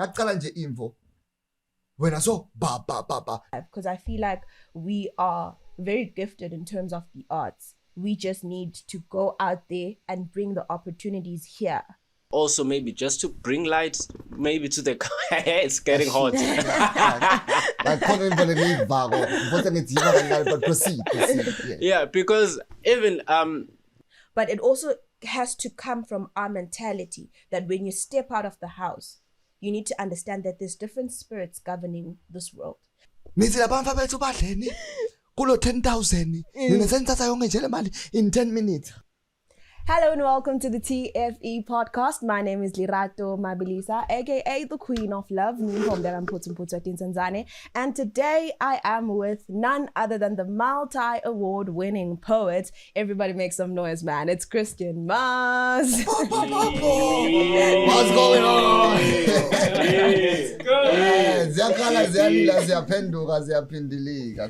Ngaqala nje info. Wena so ba. Because I feel like we are very gifted in terms of the arts. We just need to go out there and bring the opportunities here. Also, maybe just to bring light, maybe to the it's getting hot. Yeah, because even But it also has to come from our mentality that when you step out of the house, you need to understand that there's different spirits governing this world. Nithi labantwana bethu badleni kulo 10,000 nina senithatha yonke nje le mali in 10 minutes. Hello and welcome to the TFE podcast. My name is Lerato Mabilisa, aka the Queen of Love. And today I am with none other than the multi-award winning poet. Everybody make some noise, man. It's Christain. What's going on?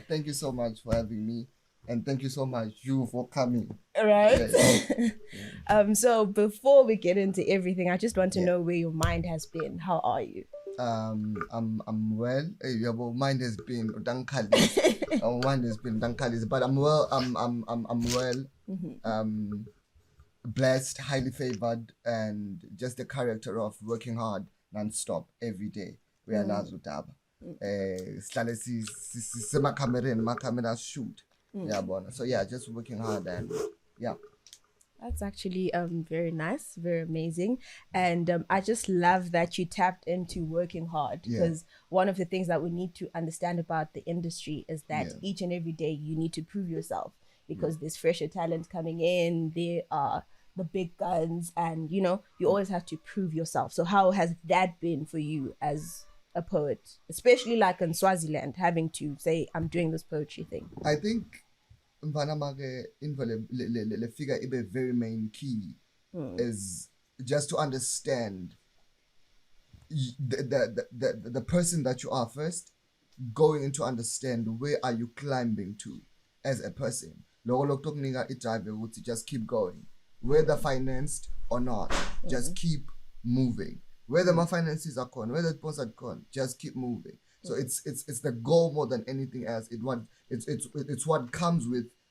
Thank you so much for having me. And thank you so much, you, for coming. Right. Yes. So before we get into everything, I just want to know where your mind has been. How are you? I'm well. Your mind has been dankali. Our mind has been dankali, but I'm well. I'm well. Mm-hmm. Blessed, highly favored, and just the character of working hard non-stop every day. We are Lazutaba. Camera shoot. Yeah, bon. So yeah, just working hard and yeah. That's actually very nice, very amazing. And I just love that you tapped into working hard, because one of the things that we need to understand about the industry is that each and every day you need to prove yourself, because there's fresher talent coming in, there are the big guns, and you know, you always have to prove yourself. So how has that been for you as a poet, especially like in Swaziland, having to say, I'm doing this poetry thing? I think the figure a very main key is just to understand the person that you are first, going into understand where are you climbing to as a person. Just keep going, whether financed or not, just keep moving. Whether my finances are gone, whether the posts are gone, just keep moving. So it's the goal more than anything else. It's what comes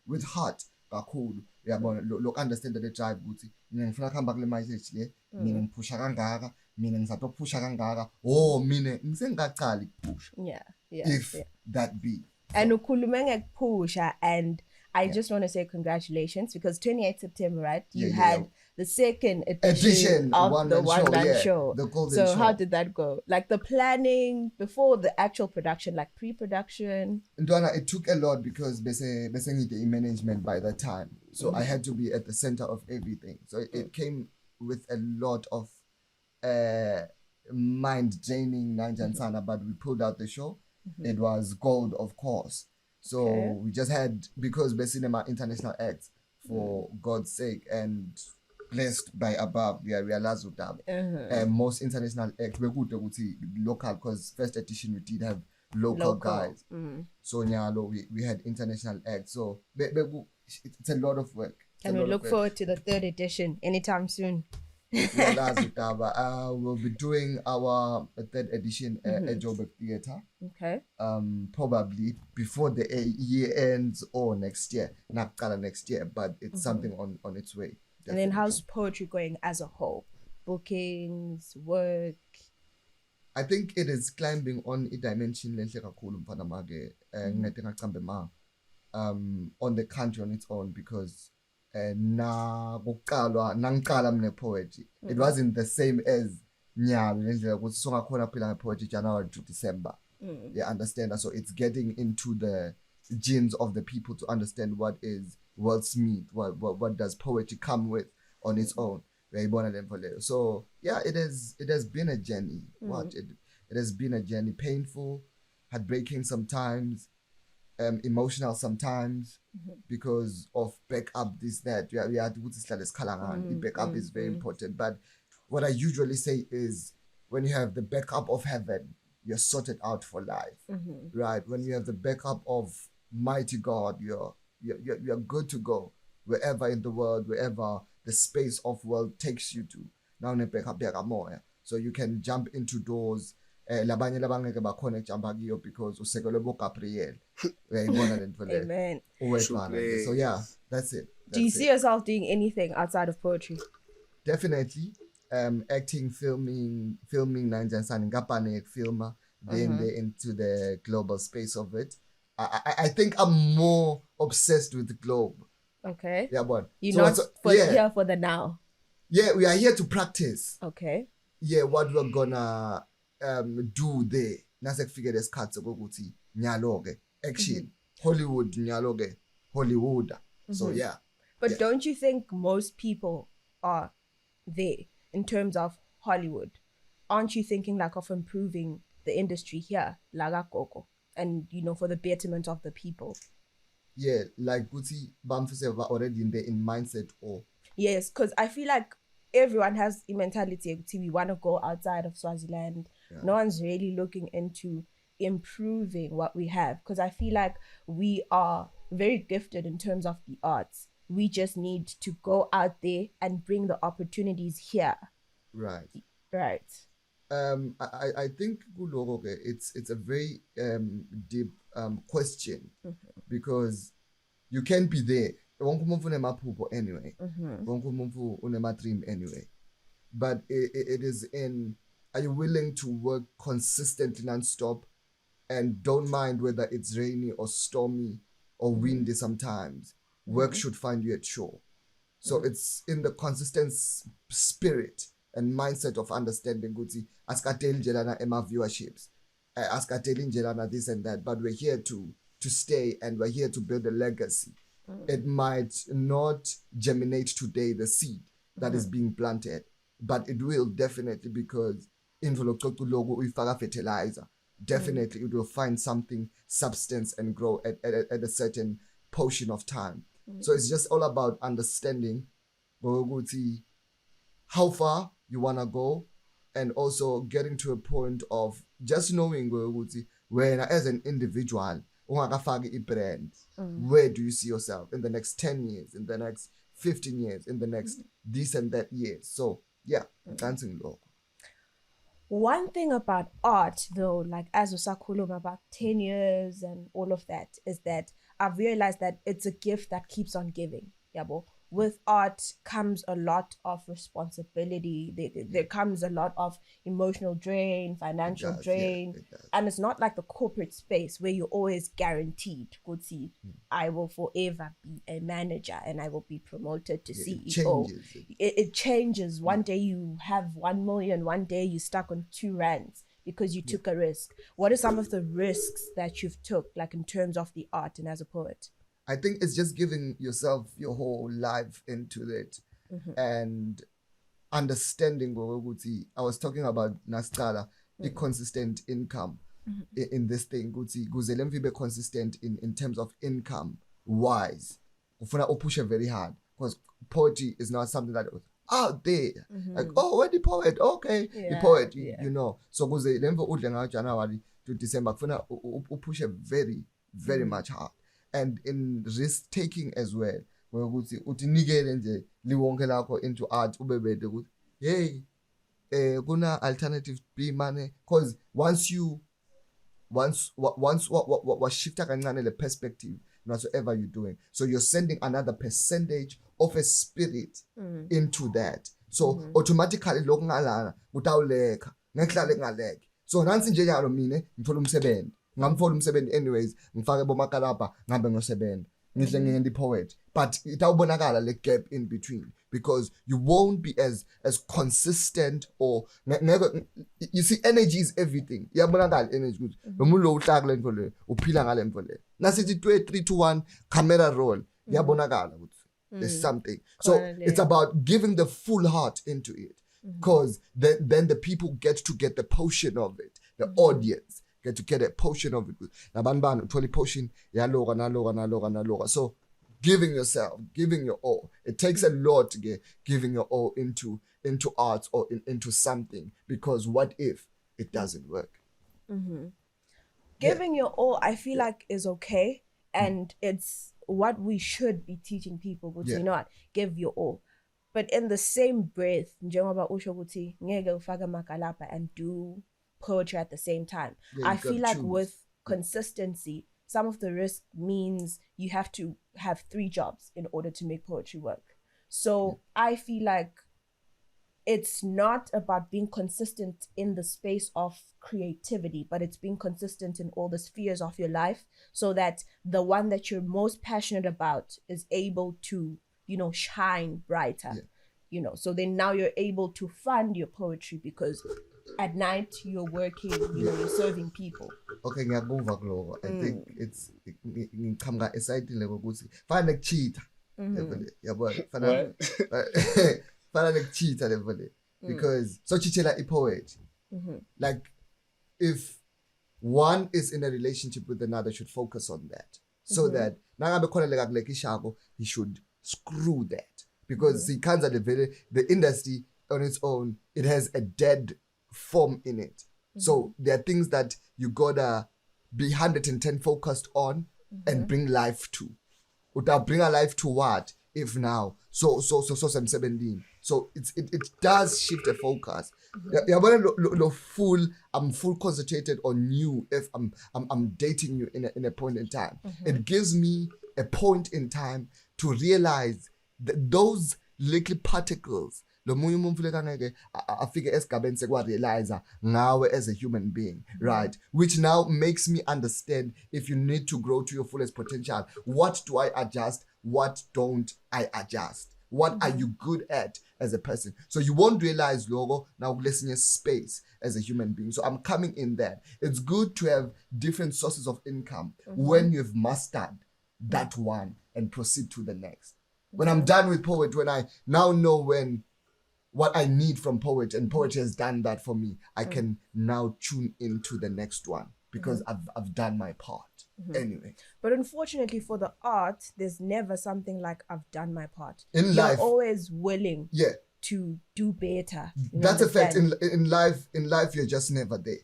with heart. Kakhulu. Yeah, but look, understand that the drive ukuthi mina ngifuna kuhamba kule mileage le, mina ngiphusha kangaka, mina ngizaphusha kangaka. Oh, mina ngisengaqali ukuphusha. If that be. And ukhulume ngekuphusha, and I just want to say congratulations, because 28th September, right? You had the second edition of the One Man Show. The Golden Show. So how did that go? Like the planning before the actual production, like pre-production? Ndwana, it took a lot because bese ngide management by that time. So I had to be at the center of everything. So it came with a lot of mind draining Nanjansana, but we pulled out the show. It was gold, of course. So we just had, because Besinema international acts, for God's sake, and blessed by above, we are Lazudab. Most international acts, we could local, because first edition we did have local guys. So nyalo, we had international acts. So it's a lot of work. And we look forward to the third edition anytime soon. We'll be doing our third edition at Joburg Theatre. Okay. Probably before the year ends or next year. Not next year, but it's something on its way. Definitely. And then how's poetry going as a whole? Bookings, work? I think it is climbing on a dimension on the country on its own, because poetry. It wasn't the same as poetry January to December. You understand? So it's getting into the genes of the people to understand what is wordsmith, what does poetry come with on its own. So yeah, it has been a journey. It has been a journey, painful, heartbreaking sometimes, emotional sometimes, because of backup, this, that. We had to the backup is very important. But what I usually say is, when you have the backup of heaven, you're sorted out for life, right? When you have the backup of mighty God, you're good to go wherever in the world, wherever the space of world takes you to. Now backup more. So you can jump into doors labanye labangeke bakhona ejumpa kiyo because usekelwe bo Gabriel. Uyayibona le nto leyo. Amen. So yeah, that's it. Do you see yourself doing anything outside of poetry? Definitely. Acting, filming nanjani ngapane filmer, then they're into the global space of it. I think I'm more obsessed with the globe. Okay. Yeah, but you're so not here for the now. Yeah, we are here to practice. Okay. Yeah, what we're gonna do there. Nase figure this cards ukuthi nyaloge action. Hollywood nyaloge Hollywood. So yeah. But don't you think most people are there in terms of Hollywood? Aren't you thinking like of improving the industry here, laga koko, and for the betterment of the people? Yeah, like Guti Bamfuse were already in mindset or yes, because I feel like everyone has a mentality. We want to go outside of Swaziland. Yeah. No one's really looking into improving what we have, because I feel like we are very gifted in terms of the arts. We just need to go out there and bring the opportunities here. Right. I think it's a very deep question, because you can be there. Wonke umuntu unemaphupho anyway. Wonke umuntu unema-dream anyway. But it is in, are you willing to work consistently non-stop and don't mind whether it's rainy or stormy or windy sometimes? Work should find you at shore. So it's in the consistent spirit and mindset of understanding ukuthi asikadeli nje lana ema viewerships, asikadeli nje lana this and that, but we're here to stay and we're here to build a legacy. It might not germinate today, the seed that is being planted, but it will definitely, because fertilizer, definitely it will find something substance and grow at a certain portion of time. So it's just all about understanding how far you want to go, and also getting to a point of just knowing when as an individual, brand, where do you see yourself in the next 10 years, in the next 15 years, in the next this and that years? So yeah, dancing low. One thing about art though, like as usakhuluma about 10 years and all of that, is that I've realized that it's a gift that keeps on giving. Yabo. With art comes a lot of responsibility. There comes a lot of emotional drain, financial drain. Yeah, and it's not like the corporate space where you're always guaranteed, I will forever be a manager and I will be promoted to CEO. It changes. One day you have 1 million, one day you're stuck on 2 rands because you took a risk. What are some of the risks that you've took, like in terms of the art and as a poet? I think it's just giving yourself your whole life into it and understanding. I was talking about Nastala, the consistent income in this thing. Be consistent in terms of income wise. Ufuna push very hard, because poetry is not something that was out there. Like, oh, where the poet? Okay, the poet, you know. So January to December, push very, very much hard. And in risk taking as well, where utinigele liwonke lakho into art ubebede ukuthi hey kuna alternative B money, because once shifta kancane le perspective whatsoever you're doing, so you're sending another percentage of a spirit into that, so automatically lokhu ngalana utawuleka ngehlale ngaleke. So nansi nje njalo mina ngithola umsebenzi, ngamfola umsebenzi anyways, ngifake bomakalapa ngambe ngosebenza ngihle ngiyendi poet, but itawubonakala le gap in between, because you won't be as consistent, or you see, energy is everything. Iyabonakala energy ukuthi lo muntu lo uhlaka le nto le uphila ngale nto le, nasithi 3 2 1 camera roll, iyabonakala ukuthi there's something. So it's about giving the full heart into it, because then the people get to get the portion of it, the audience get to get a portion of it. Nabanban 20 portion naloga. So giving yourself, giving your all. It takes a lot to get giving your all into art or into something, because what if it doesn't work? Giving your all, I feel like, is okay, and it's what we should be teaching people. But you know what? Give your all. But in the same breath, njengoba usho ukuthi ngeke ufake amagalapa and do poetry at the same time. Yeah, I feel like choose. with consistency, some of the risk means you have to have 3 jobs in order to make poetry work. So I feel like it's not about being consistent in the space of creativity, but it's being consistent in all the spheres of your life so that the one that you're most passionate about is able to, shine brighter. So then now you're able to fund your poetry because at night you're working, you're serving people. Okay, ngiyabumva kuloko. I think it's ngiqhamuka esayidini lokuthi fana nekucheat level yabona fana fana nekucheat level because so chichela poet like if one is in a relationship with another should focus on that so that nangabe khona lekakule ishako he should screw that because the industry on its own it has a dead form in it. So there are things that you gotta be 110 focused on and bring life to. Uta bring a life to what if now? So 17. So it does shift the focus. I'm full concentrated on you if I'm dating you in a point in time. It gives me a point in time to realize that those little particles lo munye umuntu lekangeke afike esigabeni sekwarealize ngawe as a human being, right? Which now makes me understand if you need to grow to your fullest potential, what do I adjust, what don't I adjust, what are you good at as a person? So you won't realize logo now listening space as a human being. So I'm coming in there. It's good to have different sources of income when you've mastered that one and proceed to the next. When I'm done with poet, when I now know what I need from poet and poetry has done that for me, I can now tune into the next one because I've done my part. Anyway. But unfortunately for the art, there's never something like I've done my part. In You're life, always willing to do better. That's a fact. In life, you're just never there.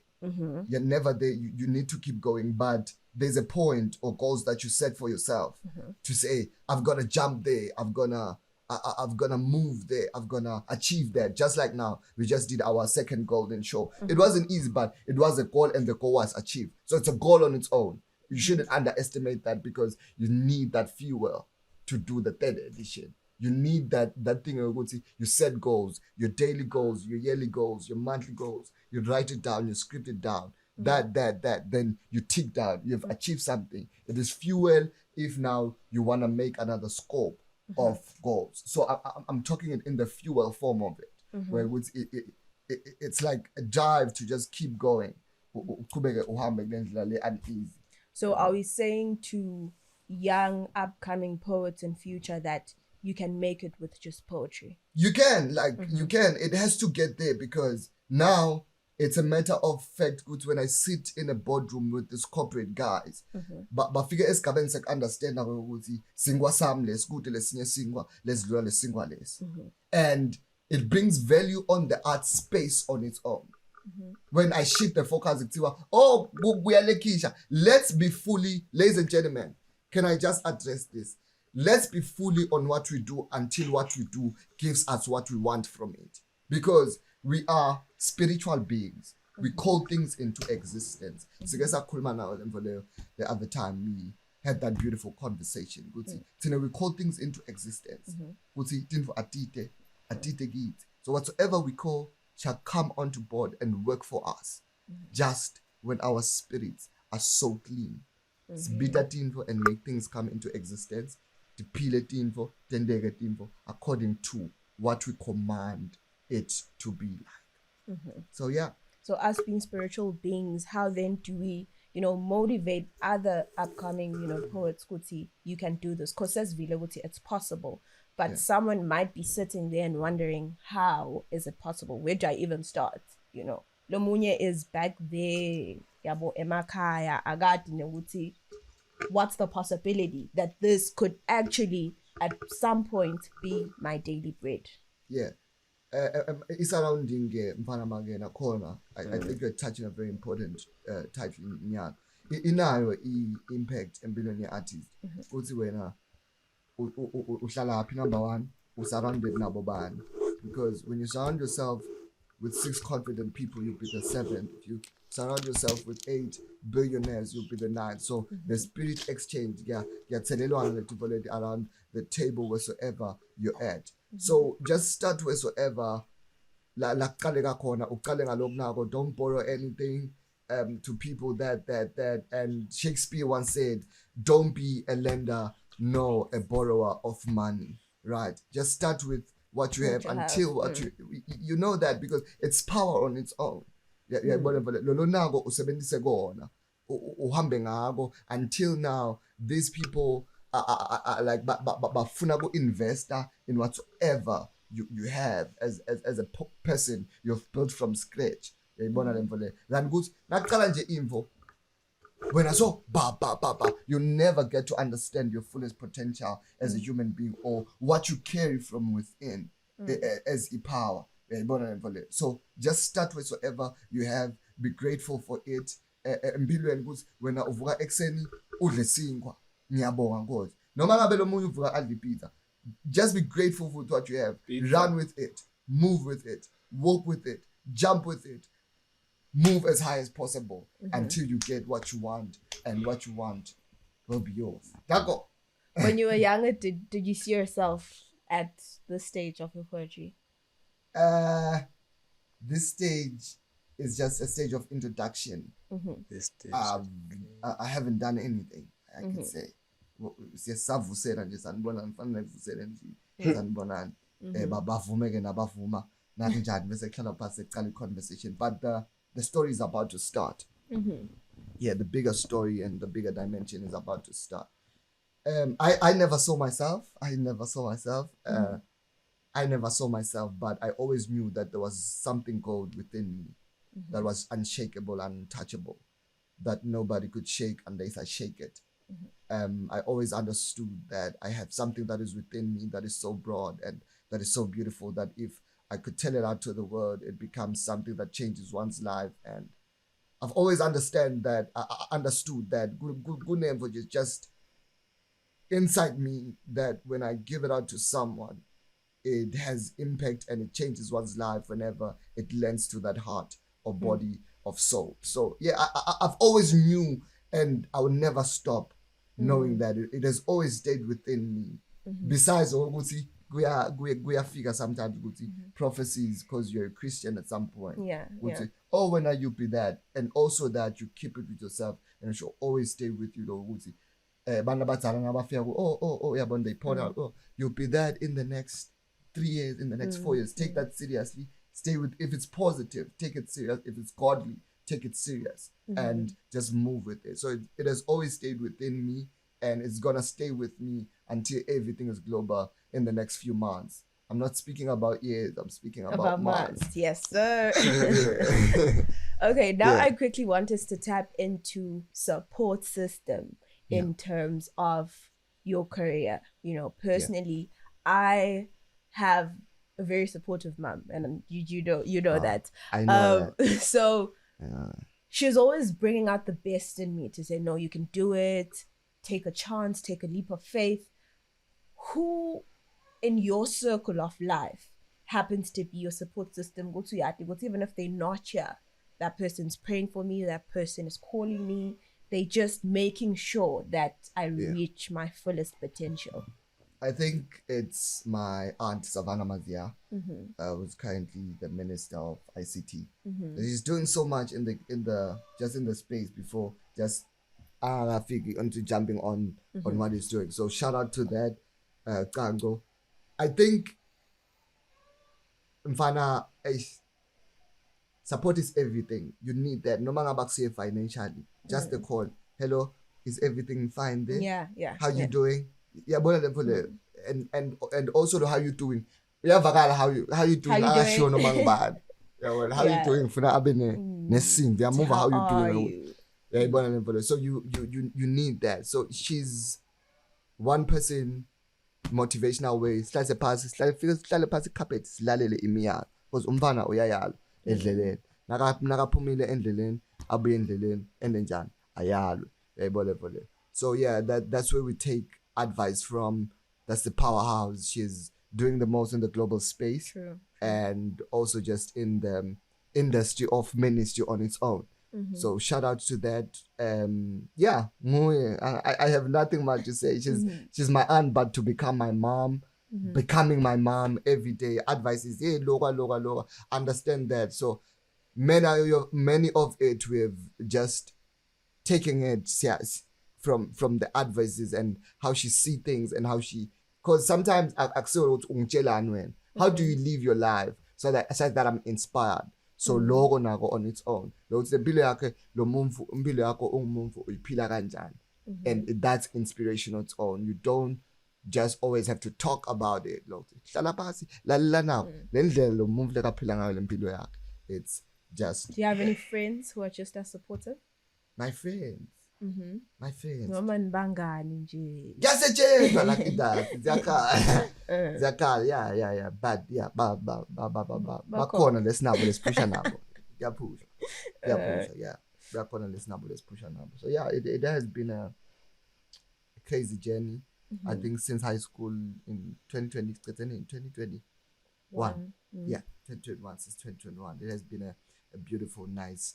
You're never there. You need to keep going, but there's a point or goals that you set for yourself to say, I've got to jump there. I've gonna move there. I've gonna achieve that. Just like now, we just did our second golden show. It wasn't easy, but it was a goal and the goal was achieved. So it's a goal on its own. You shouldn't underestimate that because you need that fuel to do the third edition. You need that thing. You set goals, your daily goals, your yearly goals, your monthly goals. You write it down, you script it down. That, then you tick down. You've achieved something. It is fuel if now you want to make another scope of goals. So I'm talking it in the fuel form of it, where it's like a drive to just keep going. So are we saying to young upcoming poets in future that you can make it with just poetry? You can, you can. It has to get there because now it's a matter of fact when I sit in a boardroom with these corporate guys. But figure esigabeni sek understand ukuthi singwa sami lesikude lesinye singwa lesidlula lesingwa lesi. And it brings value on the art space on its own. When I shift the focus, it's let's be fully, ladies and gentlemen, can I just address this? Let's be fully on what we do until what we do gives us what we want from it. Because we are spiritual beings. We call things into existence. So guess the other time we had that beautiful conversation. We call things into existence. So whatsoever we call shall come onto board and work for us. Just when our spirits are so clean. And make things come into existence. According to what we command it to be like. So yeah. So us being spiritual beings, how then do we, motivate other upcoming, poets? You can do this. Because it's possible. But someone might be sitting there and wondering, how is it possible? Where do I even start? Lomunye is back there. Yabo emakaya agadi. What's the possibility that this could actually at some point be my daily bread? Yeah. It's surrounding mfana mangena corner. I think you're touching a very important title in Nyaka. Inayo impact empilweni ye-artist. Uthi wena uhlala phi number 1, surrounded nabo bani. Because when you surround yourself with 6 confident people, you'll be the 7th. If you surround yourself with 8 billionaires, you'll be the 9th. So the spirit exchange, around the table wheresoever you're at. So just start wheresoever. Don't borrow anything to people that and Shakespeare once said, don't be a lender nor a borrower of money. Right? Just start with what you have until what you know that, because it's power on its own. Until now, these people are like bafuna investor in whatsoever you have as a person you've built from scratch. Then goes info. When I saw you never get to understand your fullest potential as a human being, or what you carry from within as a power. So just start with whatever you have, be grateful for it. When uvuka ekseni udle sinkwa, ngiyabonga Nkosi. Noma ngabe lo munye uvuka adle pizza, just be grateful for what you have. Run with it, move with it, walk with it, jump with it. Move as high as possible until you get what you want, and what you want will be yours. Dago. When you were younger, did you see yourself at this stage of your poetry? This stage is just a stage of introduction. This stage. I haven't done anything, I can say. Siyasavusela nje sanibona ngifanele ngivusele nje sanibonani bavume ke nabavuma nathi njani bese kuhlala phansi ecala conversation, but the story is about to start. Yeah, the bigger story and the bigger dimension is about to start. I never saw myself. I never saw myself, but I always knew that there was something gold within me that was unshakable, untouchable, that nobody could shake unless I shake it. I always understood that I have something that is within me that is so broad and that is so beautiful that if I could tell it out to the world, it becomes something that changes one's life. And I've always understood that good name for just inside me, that when I give it out to someone, it has impact and it changes one's life whenever it lends to that heart or body of soul. So yeah, I've always knew, and I will never stop knowing that it has always stayed within me. Besides kuyafika sometimes prophecies, because you're a Christian at some point. Oh, when are you be that? And also that you keep it with yourself, and it should always stay with you. You'll be that in the next 3 years, in the next 4 years. Take that seriously. Stay with, if it's positive, take it serious. If it's godly, take it serious, and just move with it. So it has always stayed within me, and it's gonna stay with me until everything is global in the next few months. I'm not speaking about years, I'm speaking about months. Yes, sir. Okay, now I quickly want us to tap into support system in terms of your career. Personally, I have a very supportive mom, and you know that. I know that. So she's always bringing out the best in me to say, no, you can do it, take a chance, take a leap of faith. Who in your circle of life happens to be your support system? Go to Yati, even if they're not here, that person's praying for me, that person is calling me, they just making sure that I reach my fullest potential. I think it's my aunt Savannah Mazia, who's currently the Minister of ICT. She's doing so much in the space before just onto jumping on what he's doing. So shout out to that, Kango. I think mfana, support is everything. You need that. No matter about say financially, just the call. Hello, is everything fine there? Yeah. How you doing? Yeah, and also how you doing? Yeah, how you doing? Sure, no man bad. Yeah, well, how you doing? Funa abene nesim. Yeah, move how you doing? Yeah, so you need that. So she's one person, motivational way. Slide past carpet, slalele imiyalo. Because umfana uyayalo endleleni. Nakaphumile endleleni, abuye endleleni, endenjani ayalo. So yeah, that's where we take advice from. That's the powerhouse. She's doing the most in the global space. True. And also just in the industry of ministry on its own. So shout out to that. Yeah, I have nothing much to say. She's my aunt, but to become my mom, becoming my mom every day. Advice is, hey, loga. Understand that. So many of it we've just taking it from the advices and how she see things and how she, because sometimes how do you live your life so that I'm inspired. So logo nako on its own. And that's inspiration on its own. You don't just always have to talk about it. It's just. Do you have any friends who are just as supportive? My friends. My friends. Noman bangani nje. Just like that. Zakal, yeah. But yeah, Bakona, let's push a number. Yeah. Bakona, let's push a number. So yeah, it has been a crazy journey. I think since high school in 2021. Yeah, 2021, since 2021. It has been a beautiful, nice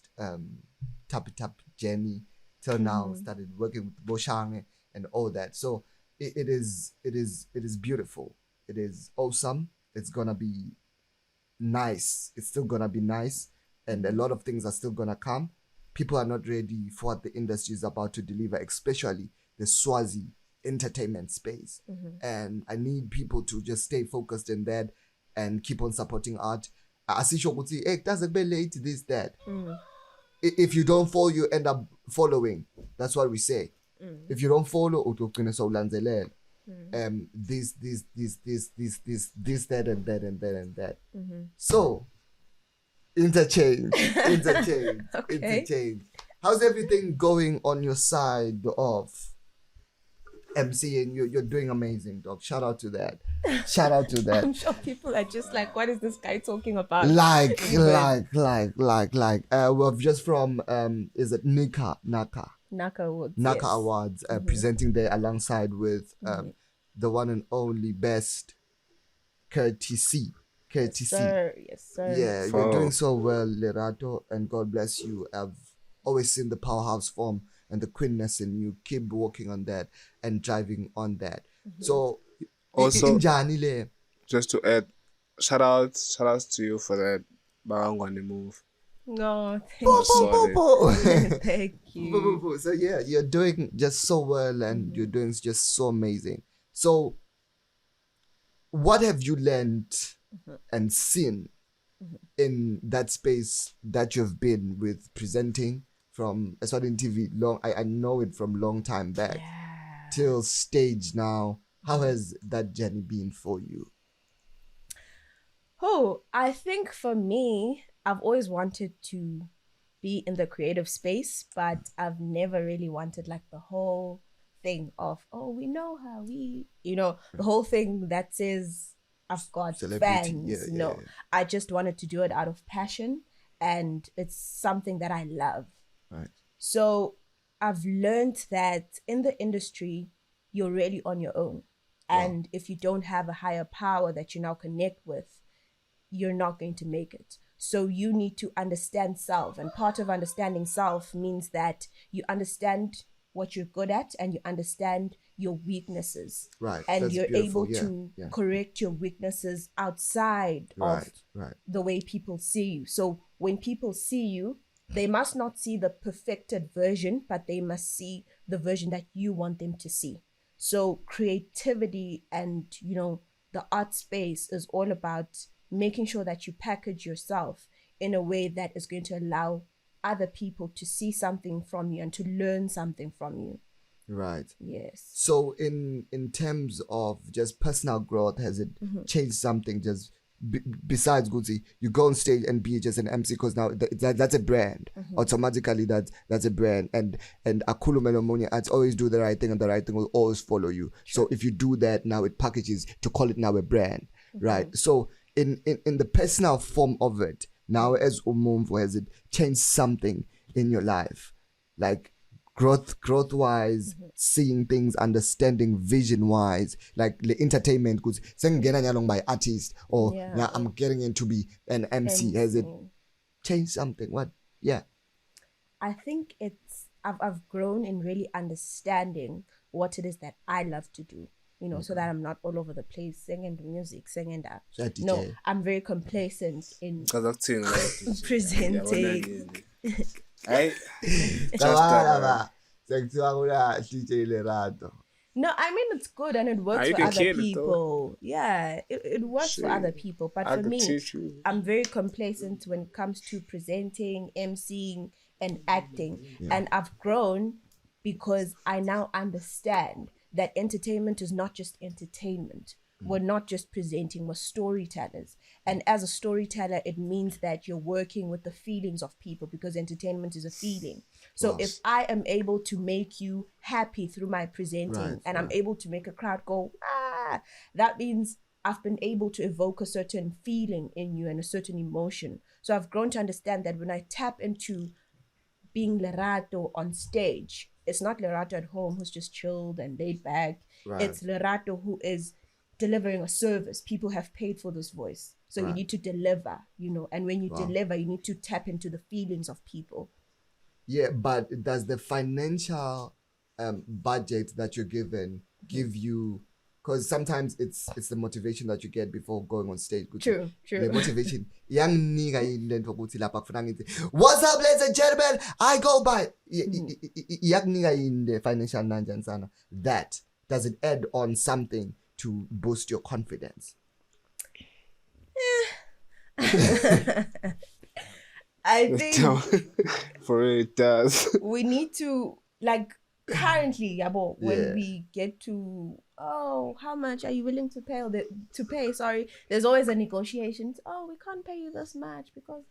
tap journey till now. Started working with Boshang and all that. So it is beautiful. It is awesome. It's gonna be nice. It's still gonna be nice, and a lot of things are still gonna come. People are not ready for what the industry is about to deliver, especially the Swazi entertainment space. And I need people to just stay focused in that and keep on supporting art. Asisho would say, hey, doesn't be late, this, that. If you don't follow, you end up following. That's what we say. If you don't follow, this, that, and that. So, interchange. Interchange. How's everything going on your side of MCing? You're doing amazing, dog. Shout out to that. I'm sure people are just like, what is this guy talking about? We're just from is it Naka Awards. Naka Awards, presenting there alongside with the one and only best courtesy. Yes, sir. Yeah, you're doing so well, Lerato, and God bless you. I've always seen the powerhouse form and the queenness in you. Keep working on that and driving on that. So also, just to add, shout outs to you for that Barangwani move. No, thank you. Thank you. So yeah, you're doing just so well, and you're doing just so amazing. So what have you learned and seen in that space that you've been with presenting from Eswatini TV? I know it from long time back till stage now. How has that journey been for you? Oh, I think for me, I've always wanted to be in the creative space, but I've never really wanted like the whole thing of, we know how the whole thing that says I've got celebrity. fans. I just wanted to do it out of passion, and it's something that I love. Right. So I've learned that in the industry, you're really on your own. And if you don't have a higher power that you now connect with, you're not going to make it. So you need to understand self. And part of understanding self means that you understand what you're good at and you understand your weaknesses. Right. And That's you're beautiful. able to correct your weaknesses outside of the way people see you. So when people see you, they must not see the perfected version, but they must see the version that you want them to see. So creativity and, the art space is all about making sure that you package yourself in a way that is going to allow other people to see something from you and to learn something from you. Right. Yes. So in terms of just personal growth, has it changed something? Just besides Gucci, you go on stage and be just an MC, because now that's a brand. Automatically that's a brand, and Akulu Melomonia ads always do the right thing, and the right thing will always follow you. Sure. So if you do that, now it packages to call it now a brand, right? So in the personal form of it, now as Umumfu, has it changed something in your life, like growth wise, seeing things, understanding vision wise, like the entertainment because sengena nyalo by artist or now I'm getting into be an MC. Has it changed something? What? Yeah. I think I've grown in really understanding what it is that I love to do, so that I'm not all over the place singing the music, singing that. No, I'm very complacent in presenting. No, I mean it's good and it works for other people. Yeah, it works for other people. But for me, I'm very complacent when it comes to presenting, emceeing, and acting. And I've grown because I now understand that entertainment is not just entertainment. We're not just presenting, we're storytellers. And as a storyteller, it means that you're working with the feelings of people because entertainment is a feeling. So if I am able to make you happy through my presenting I'm able to make a crowd go, that means I've been able to evoke a certain feeling in you and a certain emotion. So I've grown to understand that when I tap into being Lerato on stage, it's not Lerato at home who's just chilled and laid back. It's Lerato who is delivering a service. People have paid for this voice. So you need to deliver, and when you deliver, you need to tap into the feelings of people. Yeah, but does the financial budget that you're given give you, because sometimes it's the motivation that you get before going on stage. True. The motivation. What's up, ladies and gentlemen? I go by. The financial nanjansana. That does it add on something to boost your confidence? I think for it does. We need to, currently, when we get to, how much are you willing to pay? There's always a negotiation. We can't pay you this much because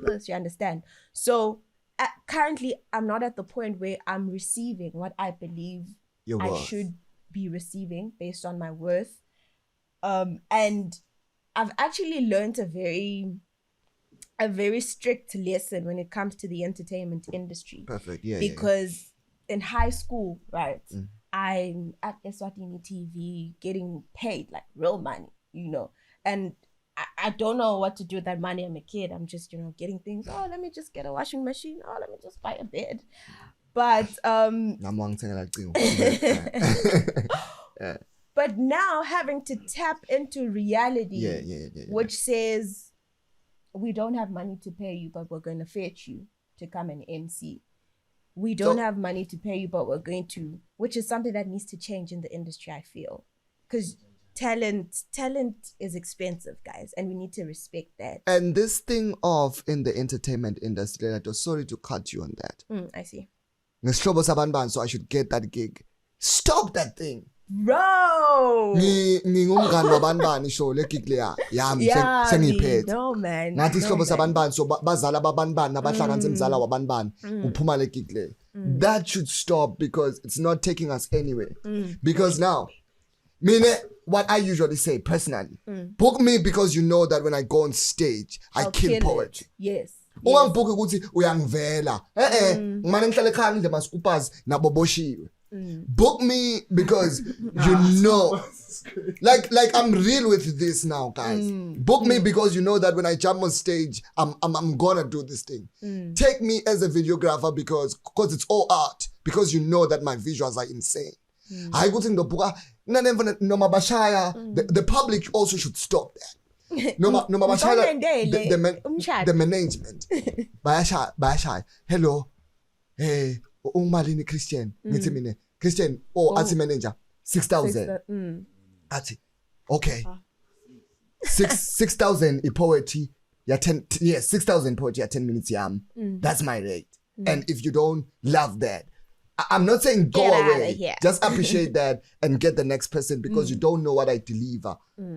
this. You understand? So currently, I'm not at the point where I'm receiving what I believe I should be receiving based on my worth. And I've actually learned a very strict lesson when it comes to the entertainment industry. Perfect. Yeah. Because in high school, right, I'm at Eswatini TV getting paid like real money, and I don't know what to do with that money. I'm a kid. I'm just, getting things. Let me just get a washing machine. Let me just buy a bed. But but now having to tap into reality, which says we don't have money to pay you, but we're going to fetch you to come and MC. We don't have money to pay you, but we're going to, which is something that needs to change in the industry, I feel. Because talent is expensive, guys, and we need to respect that. And this thing of in the entertainment industry, sorry to cut you on that. I see. So I should get that gig. Stop that thing. Bro! Ngingumngani wabanibani show le gig leya yami sengiphethe. No man. Ngathi isihlobo sabanibani so bazala babanibani nabahlanganisa imzala wabanibani uphuma le gig le. That should stop because it's not taking us anywhere. Because now what I usually say personally, book me because you know that when I go on stage I kill poetry. Yes. Ungangibhuki ukuthi uyangivela. Ngimane ngihlale ekhaya ngidle mascoopers naboboshiwe. Book me because you know, like I'm real with this now, guys. Book me because you know that when I jump on stage, I'm gonna do this thing. Take me as a videographer because it's all art. Because you know that my visuals are insane. I go think the public also should stop that. The management. Bayashaya. Hello. Hey. Umalini Christain. Christain. Ati manager. 6,000. Ati. Okay. 6,000 poetry. 6,000 poetry 10 minutes yam. That's my rate. And if you don't love that, I'm not saying go away. Just appreciate that and get the next person because you don't know what I deliver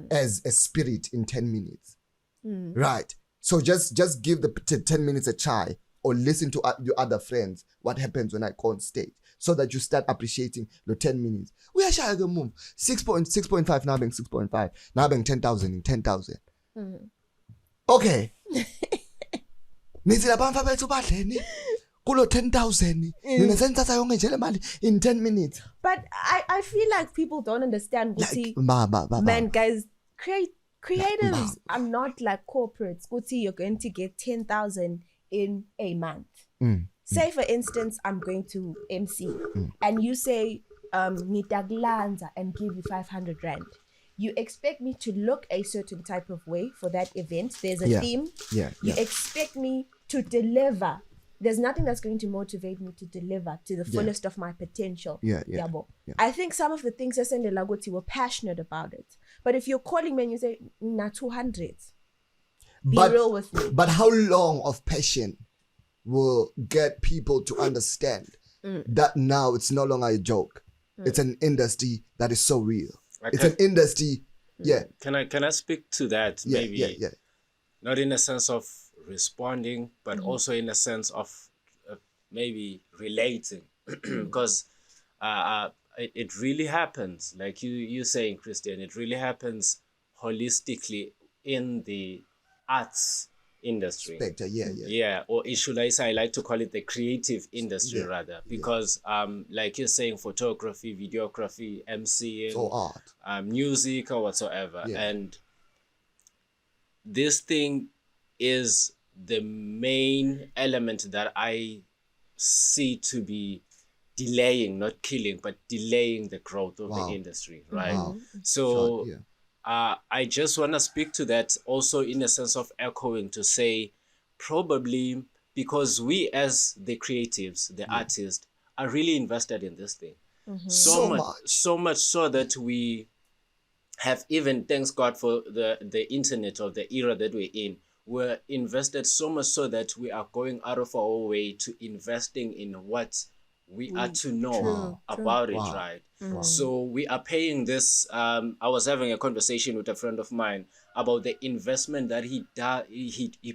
as a spirit in 10 minutes. Right. So just give the 10 minutes a try. Or listen to your other friends, what happens when I go on stage, so that you start appreciating the 10 minutes. We are shy the move. 6.5 now being 6.5. Now being 10,000 in 10,000. Okay. kulo 10,000 nina senthatha yonke nje le mali in 10 minutes. But I feel like people don't understand. Man, guys, creatives are not like corporates. Guti, you're going to get 10,000 in a month. Say, for instance, I'm going to MC and you say, nitaglanza and give you 500 rand. You expect me to look a certain type of way for that event. There's a theme. You expect me to deliver. There's nothing that's going to motivate me to deliver to the fullest of my potential. I think some of the things Sende Lagoti were passionate about it. But if you're calling me and you say, na 200, be real with me. But how long of passion will get people to understand that now it's no longer a joke? It's an industry that is so real. It's an industry. Can I speak to that? Maybe not in a sense of responding, but also in a sense of maybe relating, because it really happens, like you saying, Christain, it really happens holistically in the arts industry. Or should I say, I like to call it the creative industry rather, because like you're saying, photography, videography, MCing, so art, music or whatsoever, and this thing is the main element that I see to be delaying, not killing, but delaying the growth of the industry, right? So I just want to speak to that also in a sense of echoing to say, probably because we as the creatives, the artists, are really invested in this thing. So much so that we have, even, thanks God for the internet of the era that we're in, we're invested so much so that we are going out of our way to investing in what we are to know about it, right? So we are paying this. I was having a conversation with a friend of mine about the investment that he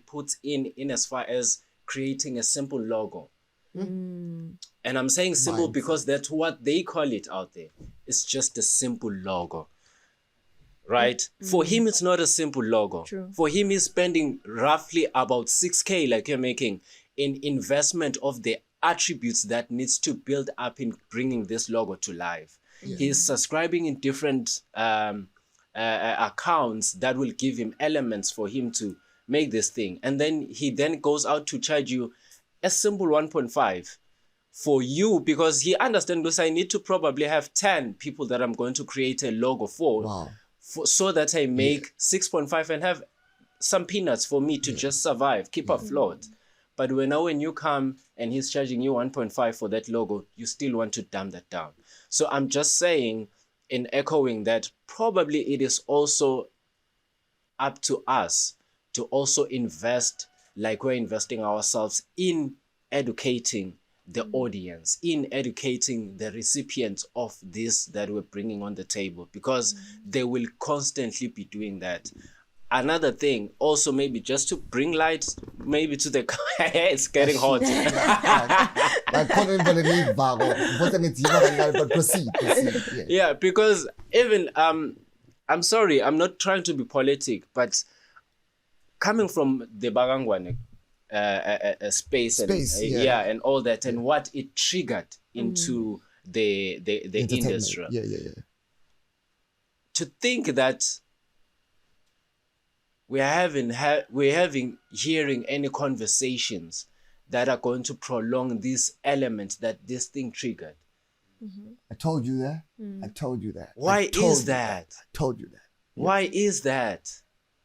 puts in as far as creating a simple logo. And I'm saying simple because that's what they call it out there. It's just a simple logo. Right? For him, it's not a simple logo. For him, he's spending roughly about 6K, like you're making, in investment of the attributes that needs to build up in bringing this logo to life. He's subscribing in different accounts that will give him elements for him to make this thing. And then he then goes out to charge you a simple 1.5 for you, because he understands this. I need to probably have 10 people that I'm going to create a logo for. So that I make 6.5 and have some peanuts for me to just survive, keep afloat. But when you come and he's charging you 1.5 for that logo, you still want to dumb that down. So I'm just saying, in echoing that, probably it is also up to us to also invest, like we're investing ourselves in educating the audience, in educating the recipients of this that we're bringing on the table, because they will constantly be doing that. Another thing, also maybe just to bring light, maybe to the it's getting hot. Yeah, because even I'm sorry, I'm not trying to be politic, but coming from the Bagangwane space and all that, and what it triggered into the industry. To think that we're having hearing any conversations that are going to prolong this element that this thing triggered. I told you that. I told you that. Why is that? I told you that. Why is that?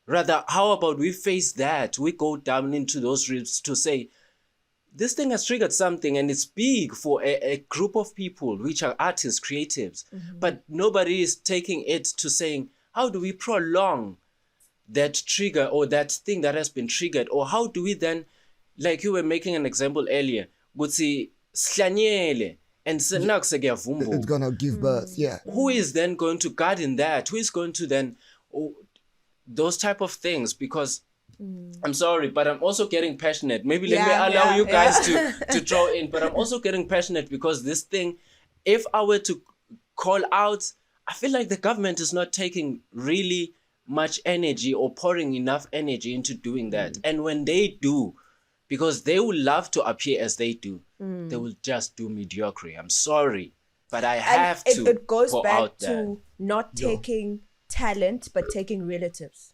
Rather, how about we face that? We go down into those ribs to say, this thing has triggered something and it's big for a group of people, which are artists, creatives. But nobody is taking it to saying, how do we prolong that trigger or that thing that has been triggered? Or how do we then, like you were making an example earlier, Gutsi slanyele and it's gonna give birth. Who is then going to guard in that? Who is going to then those type of things? Because I'm sorry, but I'm also getting passionate. Maybe let me allow you guys to draw in, but I'm also getting passionate because this thing, if I were to call out, I feel like the government is not taking really much energy or pouring enough energy into doing that. And when they do, because they will love to appear as they do. They will just do mediocre. I'm sorry, but I have to. It goes back to not taking talent, but taking relatives.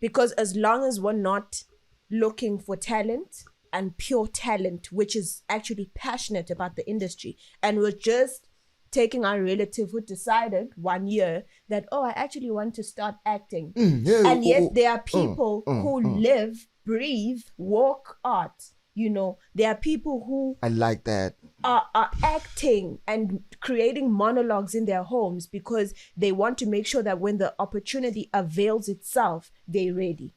Because as long as we're not looking for talent and pure talent, which is actually passionate about the industry, and we're just taking our relative who decided 1 year that, I actually want to start acting. And yet there are people who live, breathe, walk art. There are people who I like that are acting and creating monologues in their homes because they want to make sure that when the opportunity avails itself, they're ready.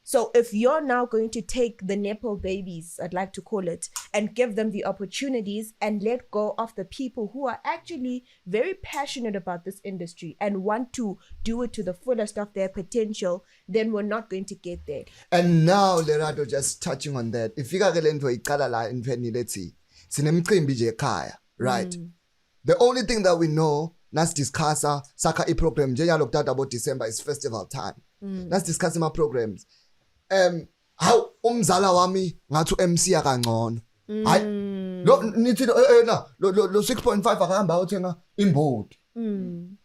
So if you're now going to take the Nepo babies, I'd like to call it, and give them the opportunities and let go of the people who are actually very passionate about this industry and want to do it to the fullest of their potential, then we're not going to get there. And now, Lerato, just touching on that, if you got into a kalala in Penileti, right? The only thing that we know, let's discuss Saka a program, about December is festival time. Let's discuss my programs. How umzala wami ngathi MC akangcono hayi nithi lo 6.5 akahamba uthenga imbodi.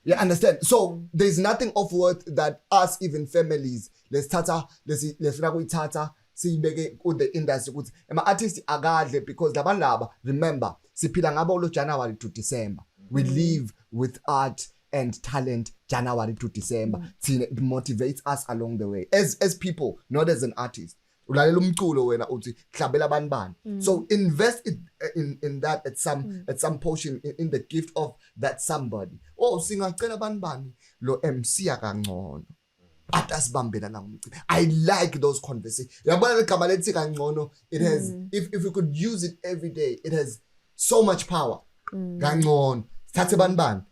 You understand? So there's nothing of worth that us, even families, let's funa kuyithatha siyibeke ku the industry ukuthi ama artists akadle, because laba remember siphila ngabo lo January to December. We live with art and talent January to December. It motivates us along the way as people, not as an artist. Ulalela umculo wena uthi hlabela bani. So invest in that at some portion in the gift of that somebody. Singacela bani lo MC akangcono. I like those conversations. It has, if we could use it every day, it has so much power. Kangcono. Thathe bani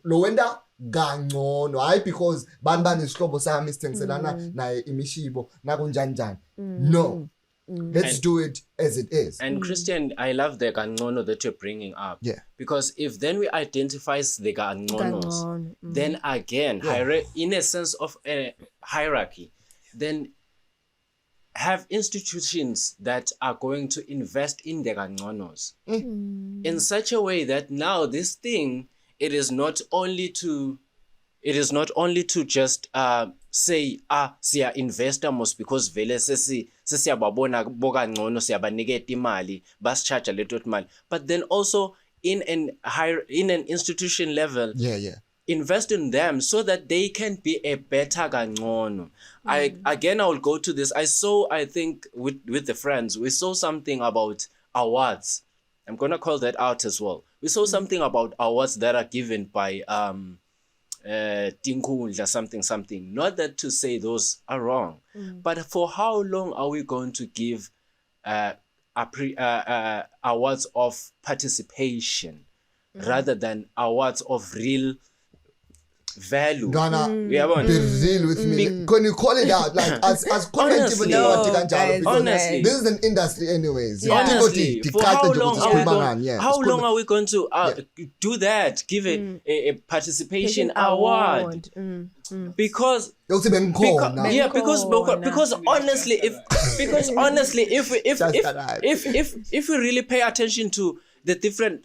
lo wenda kangcono, hayi because bani isihlobo sami sithengiselana naye imishibo nakunjani. No, let's do it as it is. And Christian, I love the kangcono that you're bringing up. Yeah, because if then we identify the kangconos, then again, in a sense of a hierarchy, then have institutions that are going to invest in the kangconos in such a way that now this thing, it is not only to just say siya investor most because vele sesiyababona boka ngcono siyabaniketa imali basicharge leto imali, but then also in an institution level, invest in them so that they can be a better kangcono. I will go to this. I think with the friends, we saw something about awards. I'm gonna call that out as well. We saw something about awards that are given by Tinkundla something. Not that to say those are wrong, but for how long are we going to give awards of participation rather than awards of real value? Ghana, be real with me. Can you call it out like as honestly, honestly, this is an industry anyways. Honestly, for how long are we going to do that? Give it a participation award. Because honestly, if we really pay attention to the different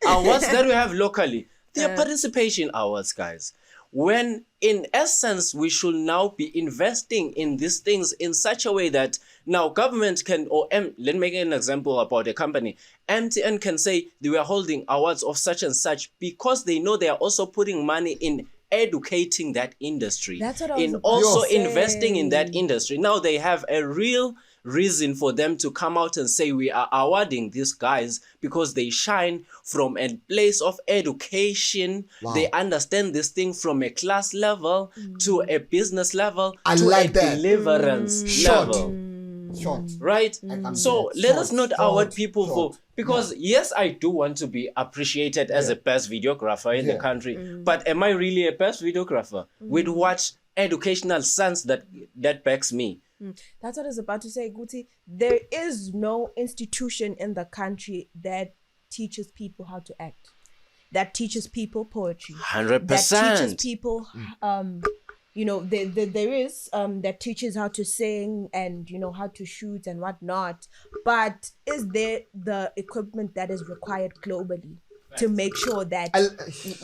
awards that we have locally, they are participation awards, guys. When in essence we should now be investing in these things in such a way that now government can, let me make an example about a company. MTN can say they were holding awards of such and such because they know they are also putting money in educating that industry, that's what I was also investing in that industry. Now they have a real reason for them to come out and say we are awarding these guys because they shine from a place of education. They understand this thing from a class level to a business level to a deliverance level. Right? So let us not award people for, because yes, I do want to be appreciated as a best videographer in the country, but am I really a best videographer? With what educational sense that backs me? That's what I was about to say, Guti. There is no institution in the country that teaches people how to act, that teaches people poetry, 100%, that teaches people there is that teaches how to sing and how to shoot and whatnot, but is there the equipment that is required globally to make sure that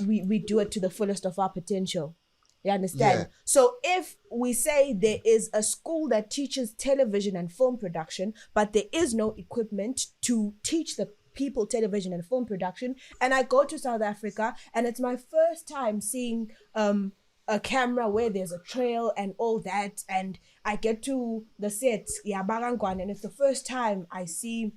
we do it to the fullest of our potential? You understand? Yeah. So if we say there is a school that teaches television and film production, but there is no equipment to teach the people television and film production, and I go to South Africa and it's my first time seeing a camera where there's a trail and all that, and I get to the set, and it's the first time I see